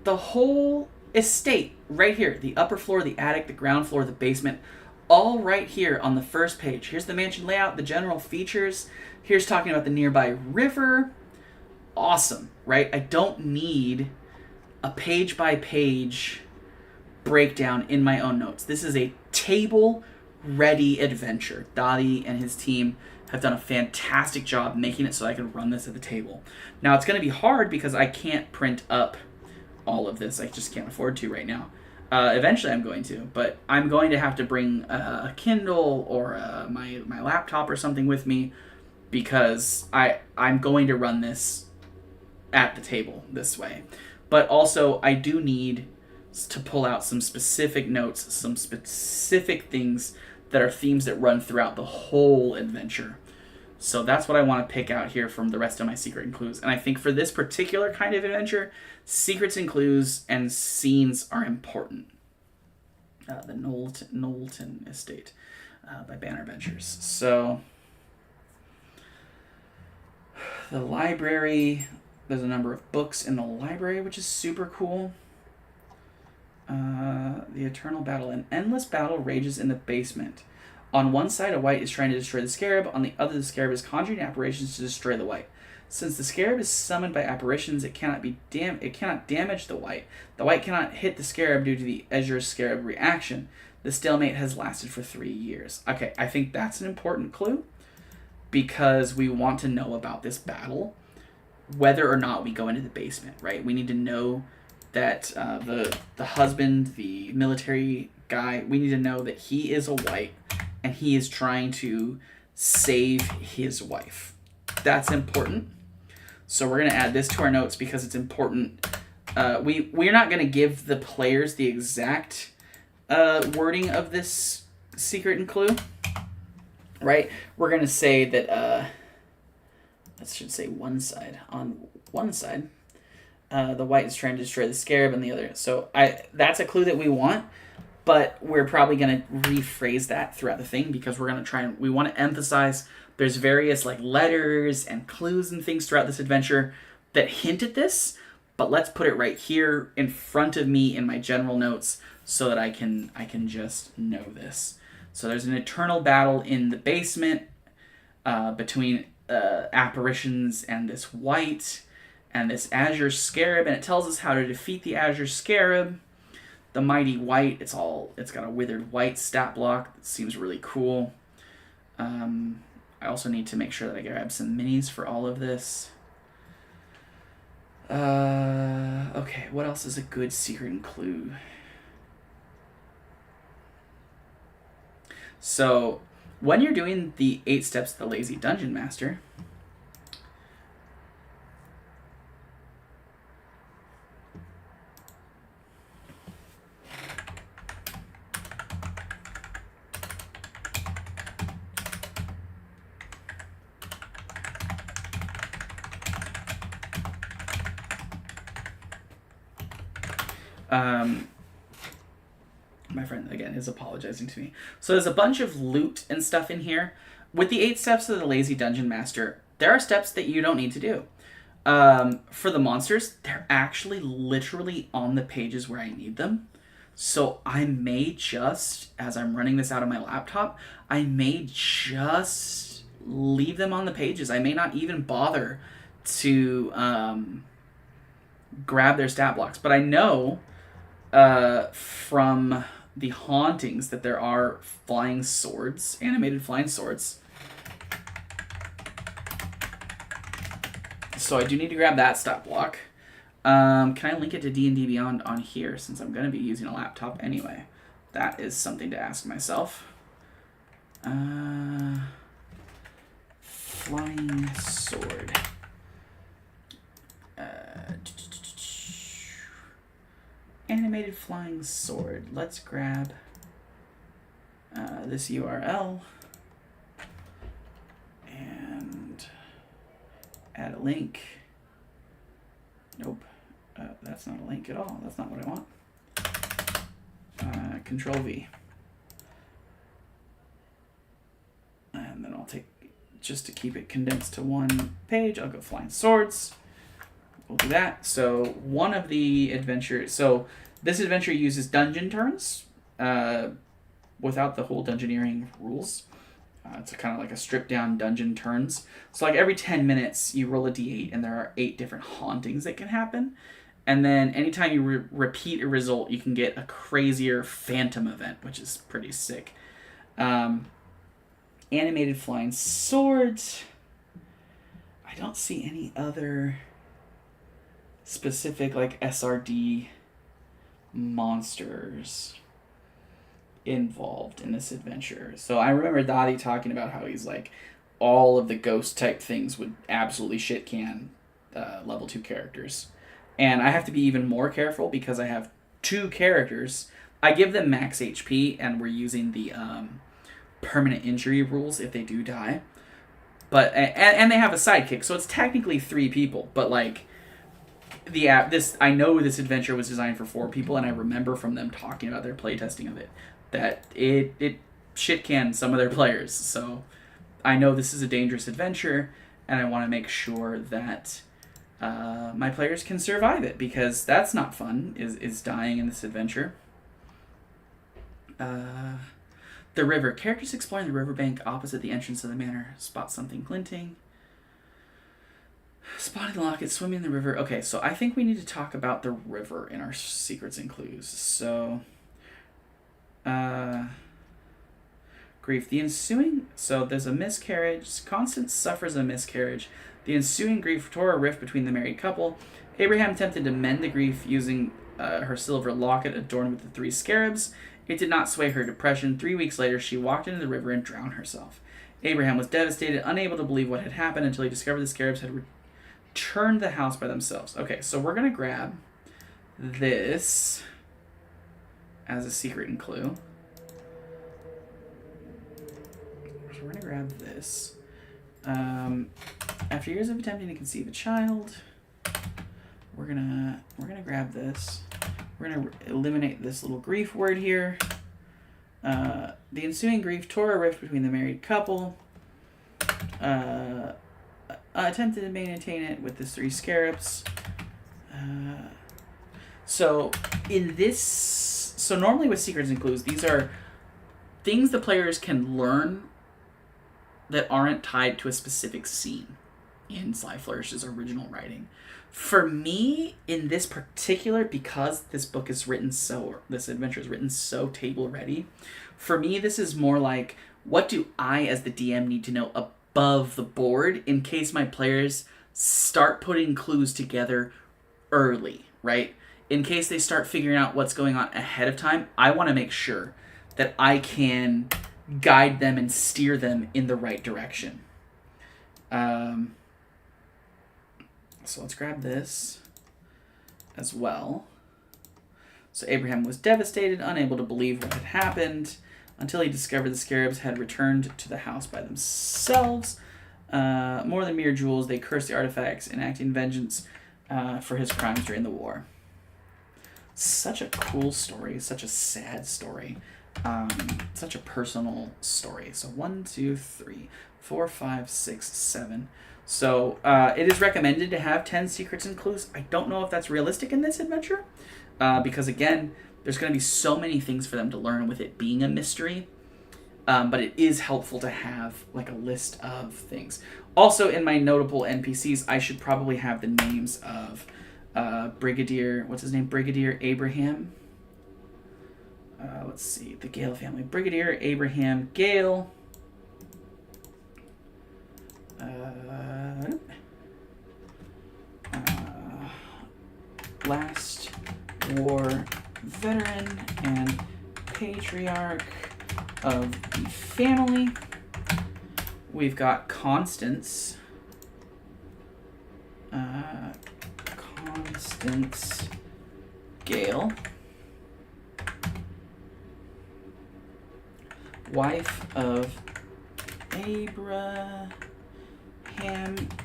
The whole estate right here, the upper floor, the attic, the ground floor, the basement, all right here on the first page. Here's the mansion layout, the general features. Here's talking about the nearby river. Awesome, right? I don't need a page by page breakdown in my own notes. This is a table ready adventure. Dottie and his team have done a fantastic job making it so I can run this at the table. Now it's going to be hard because I can't print up all of this. I just can't afford to right now. Eventually I'm going to, but I'm going to have to bring a Kindle or my laptop or something with me, because I'm going to run this at the table this way. But also I do need to pull out some specific notes, some specific things that are themes that run throughout the whole adventure. So that's what I want to pick out here from the rest of my secret and clues. And I think for this particular kind of adventure, secrets and clues and scenes are important. The Knowlton Estate by Banner Ventures. So the library, there's a number of books in the library, which is super cool. The eternal battle. An endless battle rages in the basement. On one side, a wight is trying to destroy the scarab. On the other, the scarab is conjuring apparitions to destroy the wight. Since the scarab is summoned by apparitions, it cannot damage the wight. The wight cannot hit the scarab due to the Azure scarab reaction. The stalemate has lasted for 3 years. Okay, I think that's an important clue, because we want to know about this battle, whether or not we go into the basement, right? We need to know that the husband, the military guy, we need to know that he is a wight and he is trying to save his wife. That's important. So we're going to add this to our notes because it's important. We're not going to give the players the exact wording of this secret and clue, right? We're going to say that, that should say one side. On one side, the wight is trying to destroy the scarab, and the other. So that's a clue that we want, but we're probably going to rephrase that throughout the thing, because we're going to try and we want to emphasize there's various like letters and clues and things throughout this adventure that hint at this, but let's put it right here in front of me in my general notes so that I can just know this. So there's an eternal battle in the basement between apparitions and this wight and this Azure scarab, and it tells us how to defeat the Azure scarab. The mighty wight, it's got a withered wight stat block. That seems really cool. I also need to make sure that I grab some minis for all of this. Okay, what else is a good secret and clue? So, when you're doing the 8 steps of the Lazy Dungeon Master, my friend, again, is apologizing to me. So there's a bunch of loot and stuff in here. With the 8 steps of the Lazy Dungeon Master, there are steps that you don't need to do. For the monsters, they're actually literally on the pages where I need them. So I may just, as I'm running this out of my laptop, I may just leave them on the pages. I may not even bother to grab their stat blocks. But I know from the hauntings that there are flying swords, animated flying swords. So I do need to grab that stat block. Can I link it to D&D Beyond on here, since I'm going to be using a laptop anyway? That is something to ask myself. Flying sword. animated flying sword. Let's grab this URL and add a link. Nope, that's not a link at all. That's not what I want. Control V. And then I'll take, just to keep it condensed to one page, I'll go flying swords. We'll do that. So one of the adventures, so this adventure uses dungeon turns without the whole dungeoneering rules. It's kind of like a stripped down dungeon turns. So like every 10 minutes you roll a d8 and there are 8 different hauntings that can happen. And then anytime you repeat a result, you can get a crazier phantom event, which is pretty sick. Animated flying swords. I don't see any other specific like SRD monsters involved in this adventure. So I remember Dottie talking about how he's like, all of the ghost type things would absolutely shit can level 2 characters. And I have to be even more careful because I have 2 characters. I give them max HP, and we're using the permanent injury rules if they do die. But and they have a sidekick, so it's technically 3 people. But like I know this adventure was designed for 4 people, and I remember from them talking about their playtesting of it that it shit can some of their players. So I know this is a dangerous adventure, and I want to make sure that my players can survive it, because that's not fun, is dying in this adventure. The river. Characters exploring the riverbank opposite the entrance of the manor spot something glinting. Spotting the locket, swimming in the river. Okay, so I think we need to talk about the river in our secrets and clues. So, grief. The ensuing... So there's a miscarriage. Constance suffers a miscarriage. The ensuing grief tore a rift between the married couple. Abraham attempted to mend the grief using her silver locket adorned with the 3 scarabs. It did not sway her depression. 3 weeks later, she walked into the river and drowned herself. Abraham was devastated, unable to believe what had happened until he discovered the scarabs had returned the house by themselves. Okay, so we're going to grab this as a secret and clue. So we're going to grab this. After years of attempting to conceive a child, we're gonna grab this. We're gonna eliminate this little grief word here. The ensuing grief tore a rift between the married couple. Attempted to maintain it with the 3 scarabs. So normally with secrets and clues, these are things the players can learn that aren't tied to a specific scene in Sly Flourish's original writing. For me, in this particular, because this adventure is written so table ready, for me this is more like, what do I as the DM need to know above the board in case my players start putting clues together early, right? In case they start figuring out what's going on ahead of time, I want to make sure that I can guide them and steer them in the right direction. So let's grab this as well. So Abraham was devastated, unable to believe what had happened, until he discovered the scarabs had returned to the house by themselves. More than mere jewels, they cursed the artifacts, enacting vengeance for his crimes during the war. Such a cool story, such a sad story. Such a personal story. So 1, 2, 3, 4, 5, 6, 7. So it is recommended to have 10 secrets and clues. I don't know if that's realistic in this adventure, because again, there's going to be so many things for them to learn with it being a mystery. But it is helpful to have like a list of things. Also, in my notable NPCs, I should probably have the names of Brigadier, what's his name? Brigadier Abraham. Let's see, the Gale family. Brigadier Abraham Gale. Last war veteran and patriarch of the family. We've got Constance. Constance Gale. wife of Abraham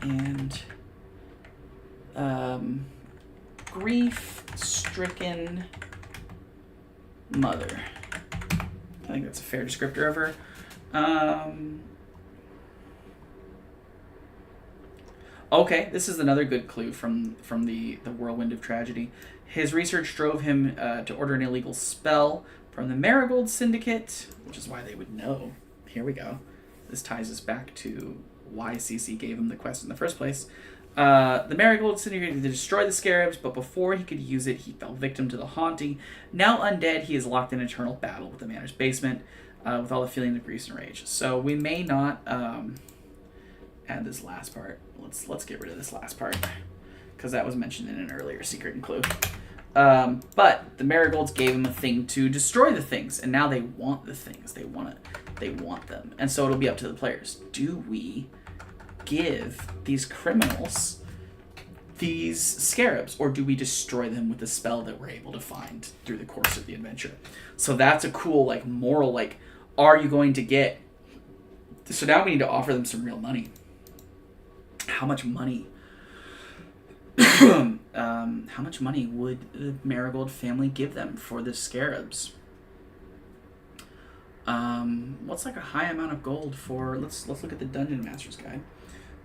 and grief-stricken mother. I think that's a fair descriptor of her. Okay, this is another good clue from the Whirlwind of Tragedy. His research drove him to order an illegal spell from the Marigold Syndicate, which is why they would know. Here we go. This ties us back to why CC gave him the quest in the first place. The Marigold Syndicate to destroy the scarabs, but before he could use it, he fell victim to the haunting. Now undead, he is locked in eternal battle with the manor's basement, with all the feeling of grief and rage. So we may not add this last part. Let's get rid of this last part, because that was mentioned in an earlier secret and clue. But the Marigolds gave him a thing to destroy the things, and now they want the things. They want it. They want them. And so it'll be up to the players. Do we give these criminals these scarabs, or do we destroy them with the spell that we're able to find through the course of the adventure? So that's a cool, like, moral, like, are you going to get... So now we need to offer them some real money. How much money? How much money would the Marigold family give them for the scarabs? What's like a high amount of gold for... Let's look at the Dungeon Master's Guide.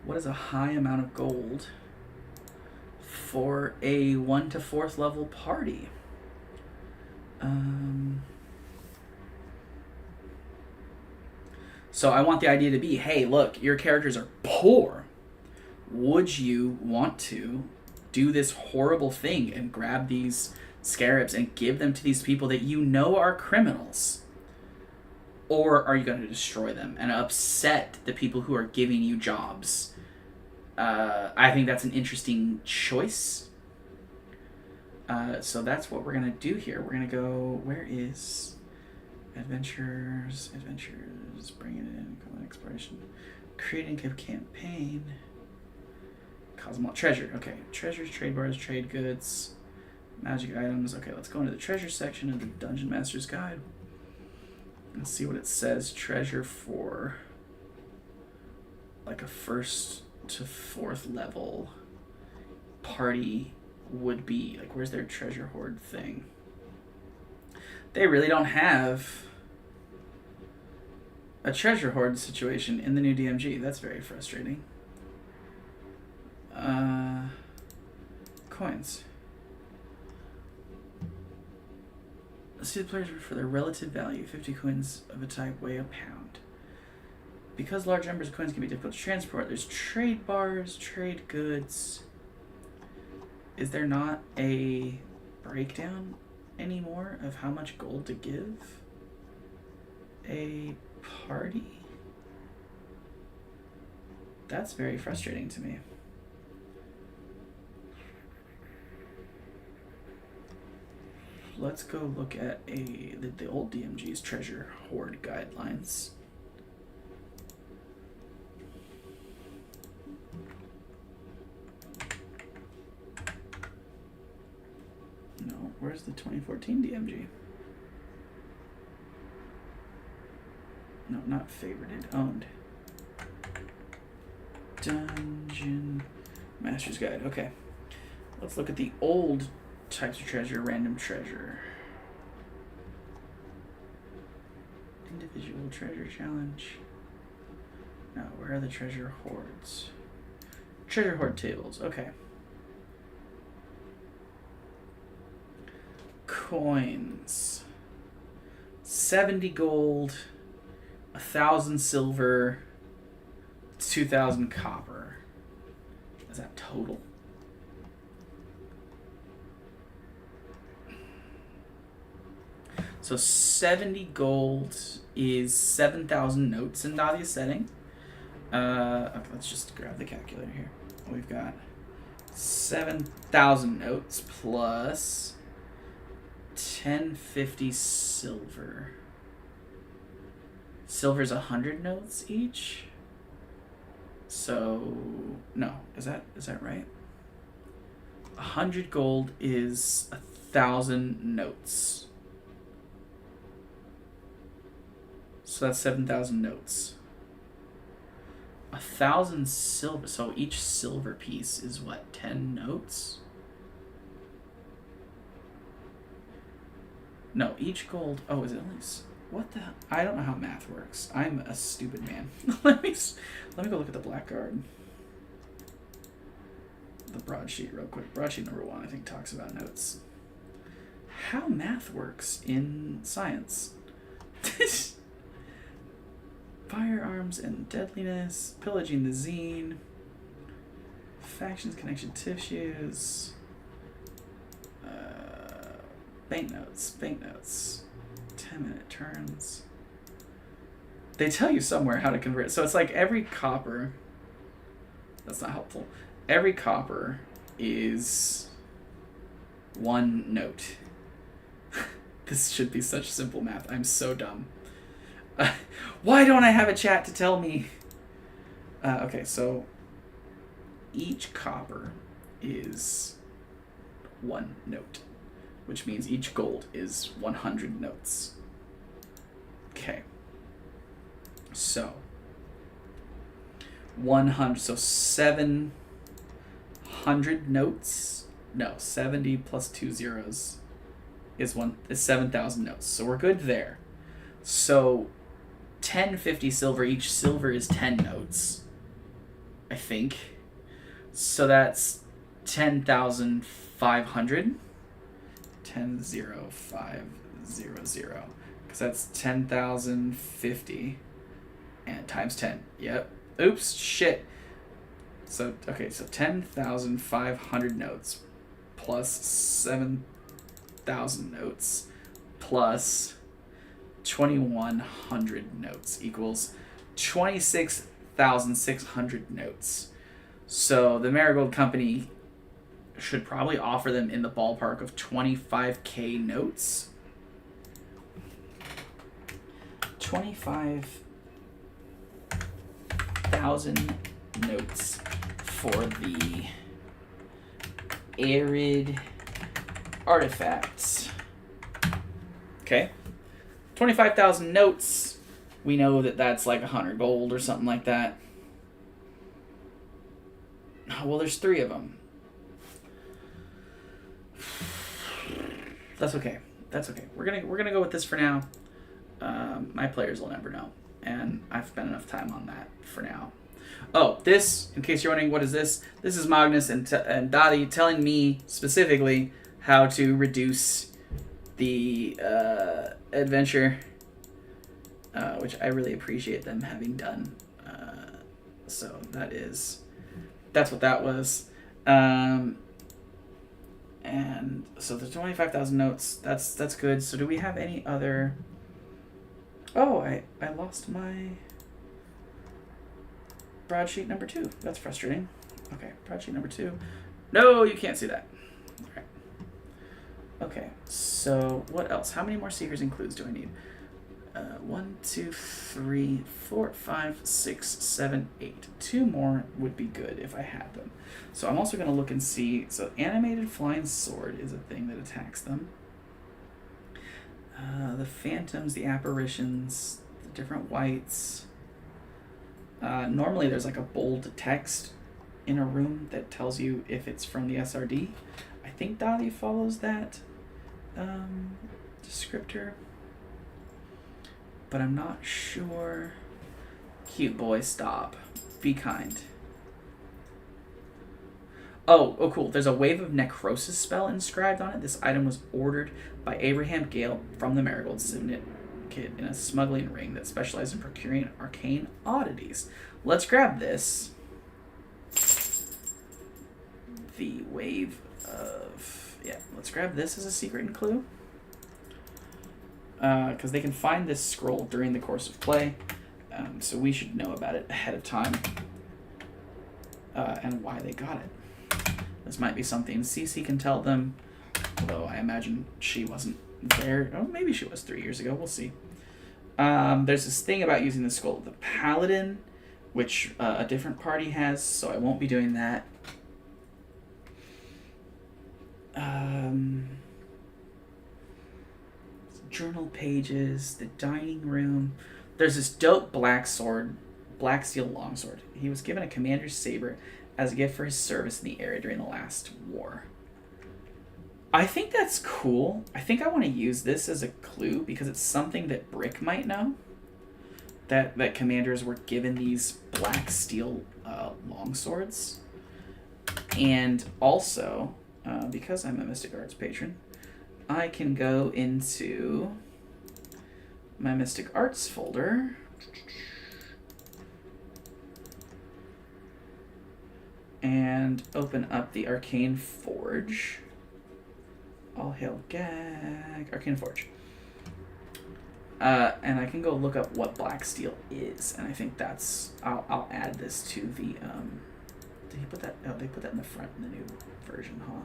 What is a high amount of gold for a 1 to 4th level party? So I want the idea to be, hey, look, your characters are poor. Would you want to do this horrible thing and grab these scarabs and give them to these people that you know are criminals? Or are you going to destroy them and upset the people who are giving you jobs? I think that's an interesting choice. So that's what we're going to do here. We're going to go, where is adventures, bring it in, exploration, creating a campaign, Cosmo, treasure, okay, treasures, trade bars, trade goods, magic items. Okay, let's go into the treasure section of the Dungeon Master's Guide. Let's see what it says. Treasure for like a 1st to 4th level party would be. Like, where's their treasure hoard thing? They really don't have a treasure hoard situation in the new DMG. That's very frustrating. Coins. Let's see the players for their relative value. 50 coins of a type weigh a pound. Because large numbers of coins can be difficult to transport, there's trade bars, trade goods. Is there not a breakdown anymore of how much gold to give a party? That's very frustrating to me. Let's go look at the old DMG's treasure hoard guidelines. No, where's the 2014 DMG? No, not favorited, owned. Dungeon Master's Guide. Okay. Let's look at the old types of treasure, random treasure. Individual treasure challenge. No, where are the treasure hoards? Treasure hoard tables, okay. Coins. 70 gold, 1,000 silver, 2,000 copper. Is that total? So 70 gold is 7,000 notes in Dadia's setting. Okay, let's just grab the calculator here. We've got 7,000 notes plus 1050 silver. Silver's 100 notes each. So no, is that right? 100 gold is 1,000 notes. So that's 7,000 notes. 1,000 silver. So each silver piece is what, 10 notes? No, each gold. Oh, is it only? What the? I don't know how math works. I'm a stupid man. let me go look at the blackguard. The broadsheet real quick. Broadsheet number 1, I think, talks about notes. How math works in science. Firearms and deadliness. Pillaging the zine. Factions, connection tissues. Banknotes. 10-minute turns. They tell you somewhere how to convert. So it's like every copper. That's not helpful. Every copper is 1 note. This should be such simple math. I'm so dumb. Why don't I have a chat to tell me? Okay, so each copper is 1 note, which means each gold is 100 notes. Okay. So 100, so 700 notes. No, 70 plus 2 zeros is 7,000 notes. So we're good there. So 1050 silver, each silver is 10 notes, I think. So that's 10,500. 10,500. Because that's 10,050 and times 10. Yep. Oops, shit. So, okay, so 10,500 notes plus 7,000 notes plus 2,100 notes equals 26,600 notes. So the Marigold Company should probably offer them in the ballpark of 25k notes. 25,000 notes for the arid artifacts. Okay. 25,000 notes. We know that that's like 100 gold or something like that. Well, there's 3 of them. That's okay. That's okay. We're gonna go with this for now. My players will never know, and I've spent enough time on that for now. Oh, this, in case you're wondering, what is this? This is Magnus and Dottie telling me specifically how to reduce the adventure, which I really appreciate them having done. So that's what that was. And so the 25,000 notes, that's good. So do we have any other... Oh, I lost my broadsheet number 2. That's frustrating. Okay, broadsheet number 2. No, you can't see that. All right. Okay, so what else? How many more seekers and clues do I need? 1, 2, 3, 4, 5, 6, 7, 8. 2 more would be good if I had them. So I'm also going to look and see. So animated flying sword is a thing that attacks them. The phantoms, the apparitions, the different whites. Normally there's like a bold text in a room that tells you if it's from the SRD. I think Dottie follows that descriptor, but I'm not sure. Cute boy, stop. Be kind. Oh, cool. There's a Wave of Necrosis spell inscribed on it. This item was ordered by Abraham Gale from the Marigold Syndicate in a smuggling ring that specialized in procuring arcane oddities. Let's grab this. The Wave of... Yeah, let's grab this as a secret and clue. Because they can find this scroll during the course of play. So we should know about it ahead of time. And why they got it. This might be something Cece can tell them, although I imagine she wasn't there. Oh, maybe she was 3 years ago. We'll see. There's this thing about using the Skull of the Paladin, which a different party has, so I won't be doing that. Journal pages, the dining room. There's this dope black steel longsword. He was given a commander's saber as a gift for his service in the area during the last war. I think that's cool. I think I want to use this as a clue because it's something that Brick might know. That commanders were given these black steel longswords. And also, because I'm a Mystic Arts patron, I can go into my Mystic Arts folder and open up the Arcane Forge. All hail Gag. Arcane Forge. And I can go look up what black steel is, and I think that's... I'll add this to the... Did he put that... Oh, they put that in the front in the new version, huh?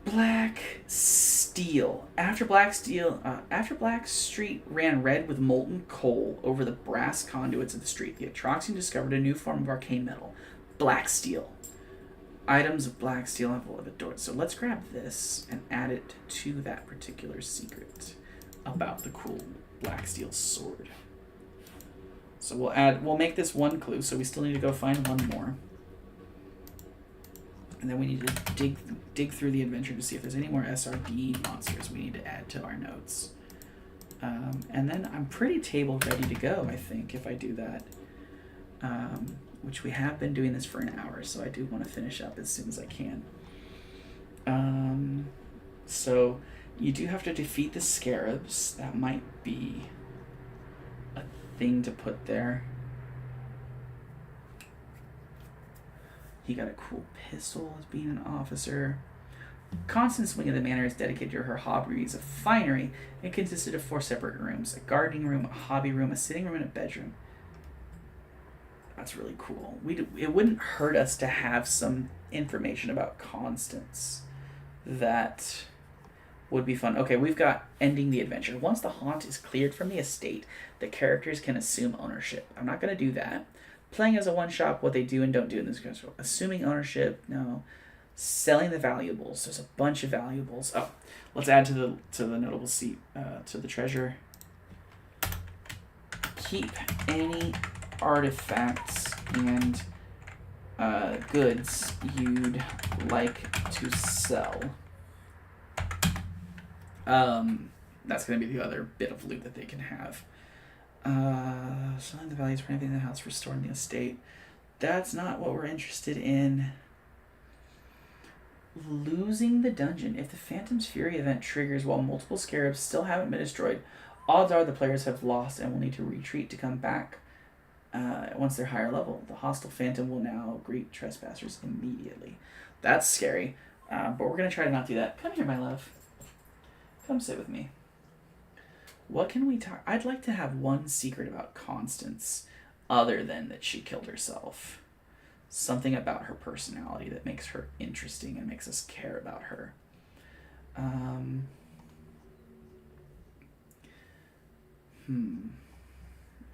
Black steel. After Black Street ran red with molten coal over the brass conduits of the street, the Atroxian discovered a new form of arcane metal. Black steel. Items of black steel have adored. So let's grab this and add it to that particular secret about the cool black steel sword. So we'll make this one clue, so we still need to go find one more. And then we need to dig through the adventure to see if there's any more SRD monsters we need to add to our notes. And then I'm pretty table ready to go, I think, if I do that. Which we have been doing this for an hour, so I do want to finish up as soon as I can. So you do have to defeat the scarabs. That might be a thing to put there. He got a cool pistol as being an officer. Constance's wing of the manor is dedicated to her hobbies of finery. It consisted of 4 separate rooms: a gardening room, a hobby room, a sitting room, and a bedroom. That's really cool. It wouldn't hurt us to have some information about Constance. That would be fun. Okay, we've got ending the adventure. Once the haunt is cleared from the estate, the characters can assume ownership. I'm not going to do that. Playing as a one-shot, what they do and don't do in this game. Assuming ownership, no. Selling the valuables. There's a bunch of valuables. Oh, let's add to the notable seat, to the treasure. Keep any artifacts and goods you'd like to sell. That's going to be the other bit of loot that they can have. Selling the values for anything in the house, restoring the estate. That's not what we're interested in. Losing the dungeon. If the Phantom's Fury event triggers while multiple scarabs still haven't been destroyed, odds are the players have lost and will need to retreat to come back once they're higher level. The hostile Phantom will now greet trespassers immediately. That's scary, but we're going to try to not do that. Come here, my love. Come sit with me. What can we talk... I'd like to have one secret about Constance other than that she killed herself. Something about her personality that makes her interesting and makes us care about her.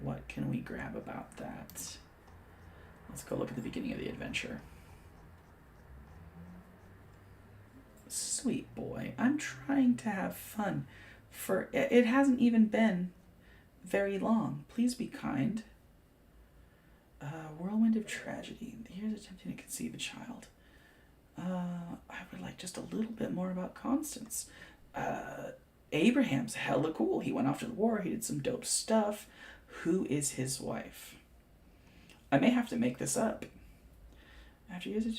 What can we grab about that? Let's go look at the beginning of the adventure. Sweet boy, I'm trying to have fun. It hasn't even been very long. Please be kind. Whirlwind of tragedy. Here's attempting to conceive a child. I would like just a little bit more about Constance. Abraham's hella cool. He went off to the war. He did some dope stuff. Who is his wife? I may have to make this up. After years of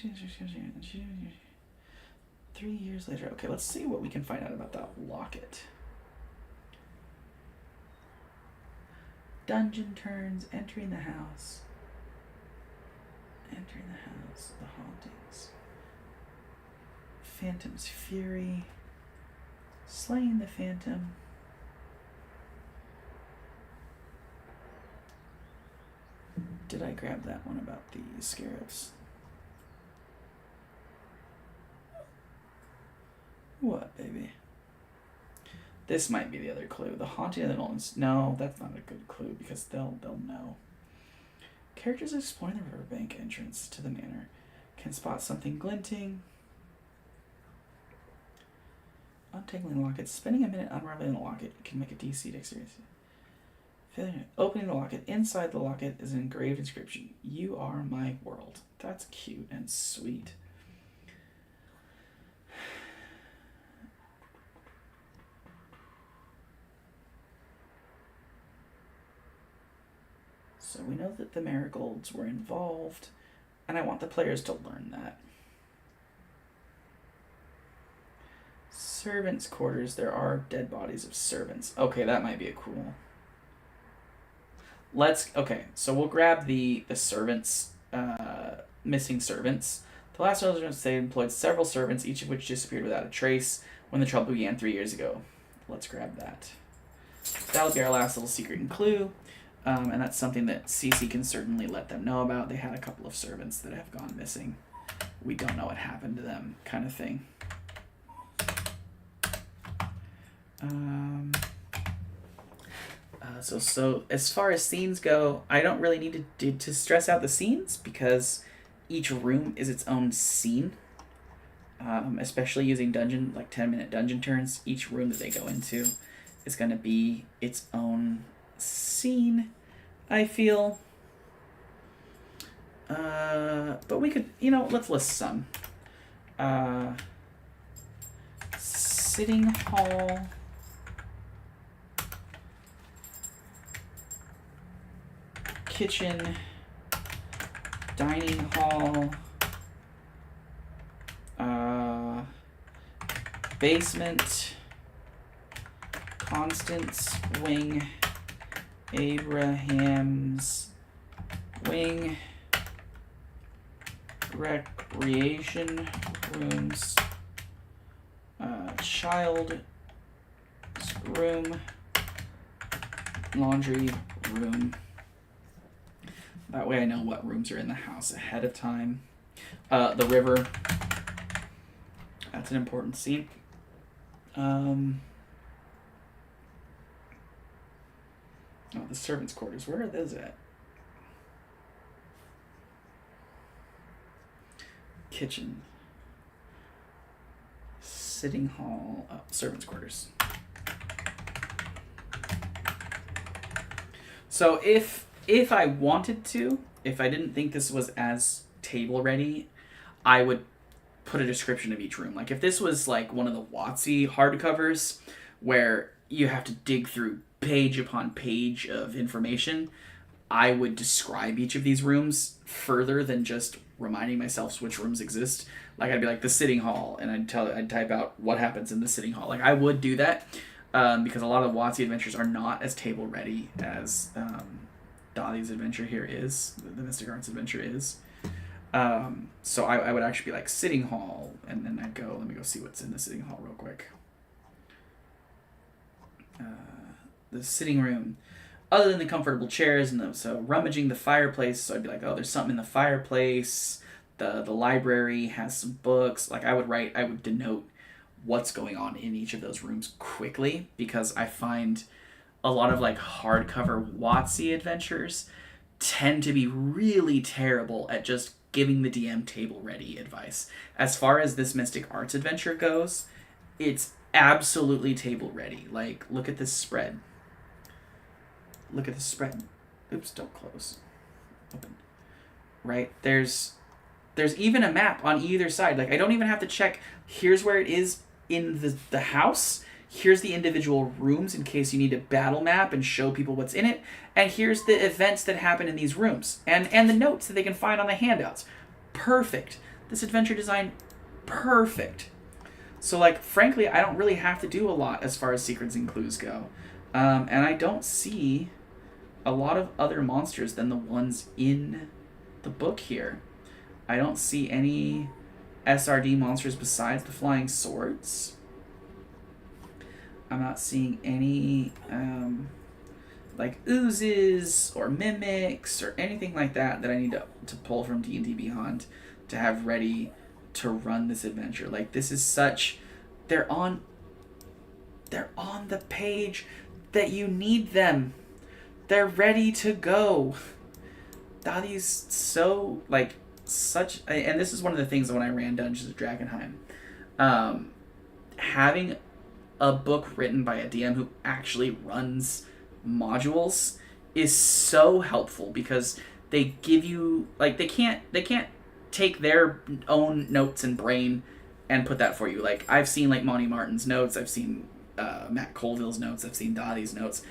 3 years later. Okay, let's see what we can find out about that locket. Dungeon turns, entering the house. Entering the house, the hauntings. Phantom's Fury. Slaying the Phantom. Did I grab that one about the scarabs? What, baby? This might be the other clue. The haunting of the Nolans. No, that's not a good clue because they'll know. Characters exploring the riverbank entrance to the manor can spot something glinting. Untangling the locket. Spending a minute unraveling the locket can make a DC dexterity. Opening the locket. Inside the locket is an engraved inscription. You are my world. That's cute and sweet. So we know that the marigolds were involved, and I want the players to learn that. Servants' quarters. There are dead bodies of servants. Okay, that might be a cool. Okay, so we'll grab the servants, missing servants. The last residents they employed several servants, each of which disappeared without a trace when the trouble began 3 years ago. Let's grab that. That'll be our last little secret and clue. And that's something that Cece can certainly let them know about. They had a couple of servants that have gone missing. We don't know what happened to them, kind of thing. So as far as scenes go, I don't really need to stress out the scenes because each room is its own scene. Especially using 10-minute dungeon turns, each room that they go into is going to be its own scene, I feel. But we could, let's list some. Sitting hall. Kitchen. Dining hall. Basement. Constance wing. Abraham's wing. Recreation rooms. Child room. Laundry room. That way I know what rooms are in the house ahead of time. The river. That's an important scene. The servants' quarters. Where are those at? Kitchen. Sitting hall. Servants' quarters. So if I wanted to, if I didn't think this was as table ready, I would put a description of each room. Like if this was like one of the WotC hardcovers where you have to dig through page upon page of information, I would describe each of these rooms further than just reminding myself which rooms exist. Like I'd be like the sitting hall, and I'd type out what happens in the sitting hall. Like I would do that because a lot of the WotC adventures are not as table ready as Dothy's adventure here is. The Mystic Arts adventure is. So I would actually be like sitting hall, and then I'd go. Let me go see what's in the sitting hall real quick. The sitting room, other than the comfortable chairs and so rummaging the fireplace. So I'd be like, oh, there's something in the fireplace. The library has some books. Like I would denote what's going on in each of those rooms quickly, because I find a lot of like hardcover WotC adventures tend to be really terrible at just giving the DM table ready advice. As far as this Mystic Arts adventure goes, it's absolutely table ready. Like look at this spread. Look at the spread. Oops, don't close. Open. Right? There's even a map on either side. Like I don't even have to check here's where it is in the house. Here's the individual rooms in case you need a battle map and show people what's in it. And here's the events that happen in these rooms. And the notes that they can find on the handouts. Perfect. This adventure design, perfect. So like, frankly, I don't really have to do a lot as far as secrets and clues go. And I don't see a lot of other monsters than the ones in the book here. I don't see any SRD monsters besides the flying swords. I'm not seeing any like oozes or mimics or anything like that I need to pull from D&D Beyond to have ready to run this adventure. Like this is such, they're on the page that you need them. They're ready to go. Dothy's so like such, and this is one of the things that when I ran Dungeons of Dragonheim, having a book written by a DM who actually runs modules is so helpful because they give you, like, they can't take their own notes and brain and put that for you. Like, I've seen, like, Monty Martin's notes, I've seen Matt Colville's notes, I've seen Dottie's notes.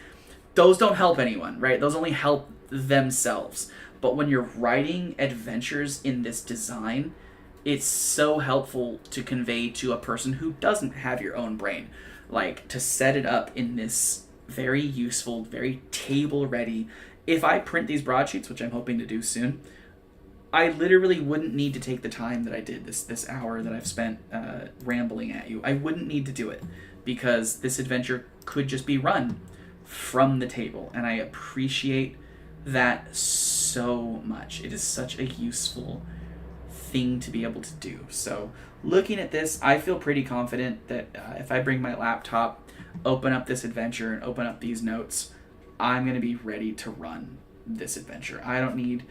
Those don't help anyone, right? Those only help themselves. But when you're writing adventures in this design, it's so helpful to convey to a person who doesn't have your own brain. Like, to set it up in this very useful, very table-ready. If I print these broadsheets, which I'm hoping to do soon, I literally wouldn't need to take the time that I did, this hour that I've spent rambling at you. I wouldn't need to do it because this adventure could just be run from the table, and I appreciate that so much. It is such a useful thing to be able to do. So looking at this, I feel pretty confident that if I bring my laptop, open up this adventure, and open up these notes, I'm going to be ready to run this adventure. I don't need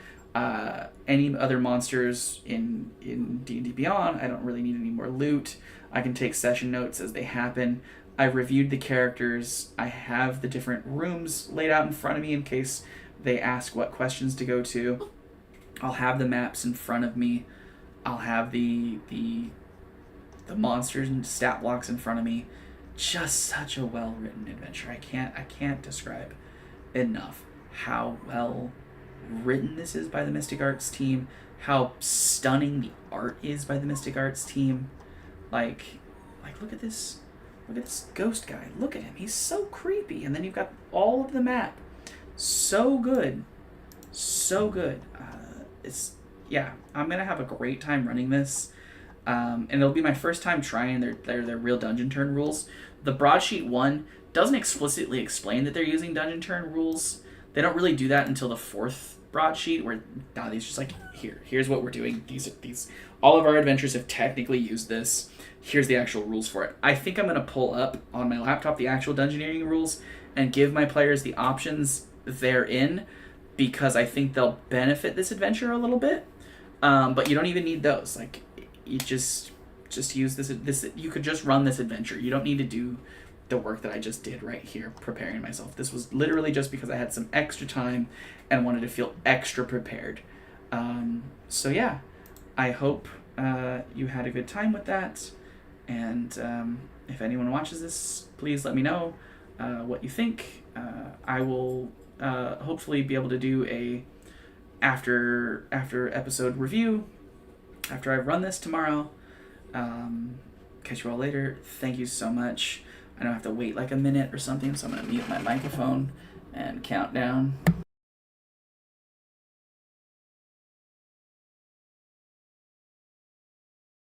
any other monsters in D&D Beyond. I don't really need any more loot. I can take session notes as they happen. I reviewed the characters. I have the different rooms laid out in front of me in case they ask what questions to go to. I'll have the maps in front of me. I'll have the monsters and stat blocks in front of me. Just such a well-written adventure. I can't describe enough how well written this is by the Mystic Arts team, how stunning the art is by the Mystic Arts team. Like look at this ghost guy. Look at him. He's so creepy. And then you've got all of the map. So good. So good. I'm gonna have a great time running this. And it'll be my first time trying their real dungeon turn rules. The broadsheet 1 doesn't explicitly explain that they're using dungeon turn rules. They don't really do that until the 4th broadsheet, where Dottie's just like, here's what we're doing. These all of our adventures have technically used this. Here's the actual rules for it. I think I'm gonna pull up on my laptop the actual dungeoneering rules and give my players the options therein, because I think they'll benefit this adventure a little bit. But you don't even need those. Like, you just use this. You could just run this adventure. You don't need to do the work that I just did right here preparing myself. This was literally just because I had some extra time and wanted to feel extra prepared. So yeah, I hope you had a good time with that. And if anyone watches this, please let me know what you think. I will hopefully be able to do a after episode review after I run this tomorrow. Catch you all later. Thank you so much. I don't have to wait like a minute or something, so I'm going to mute my microphone and count down.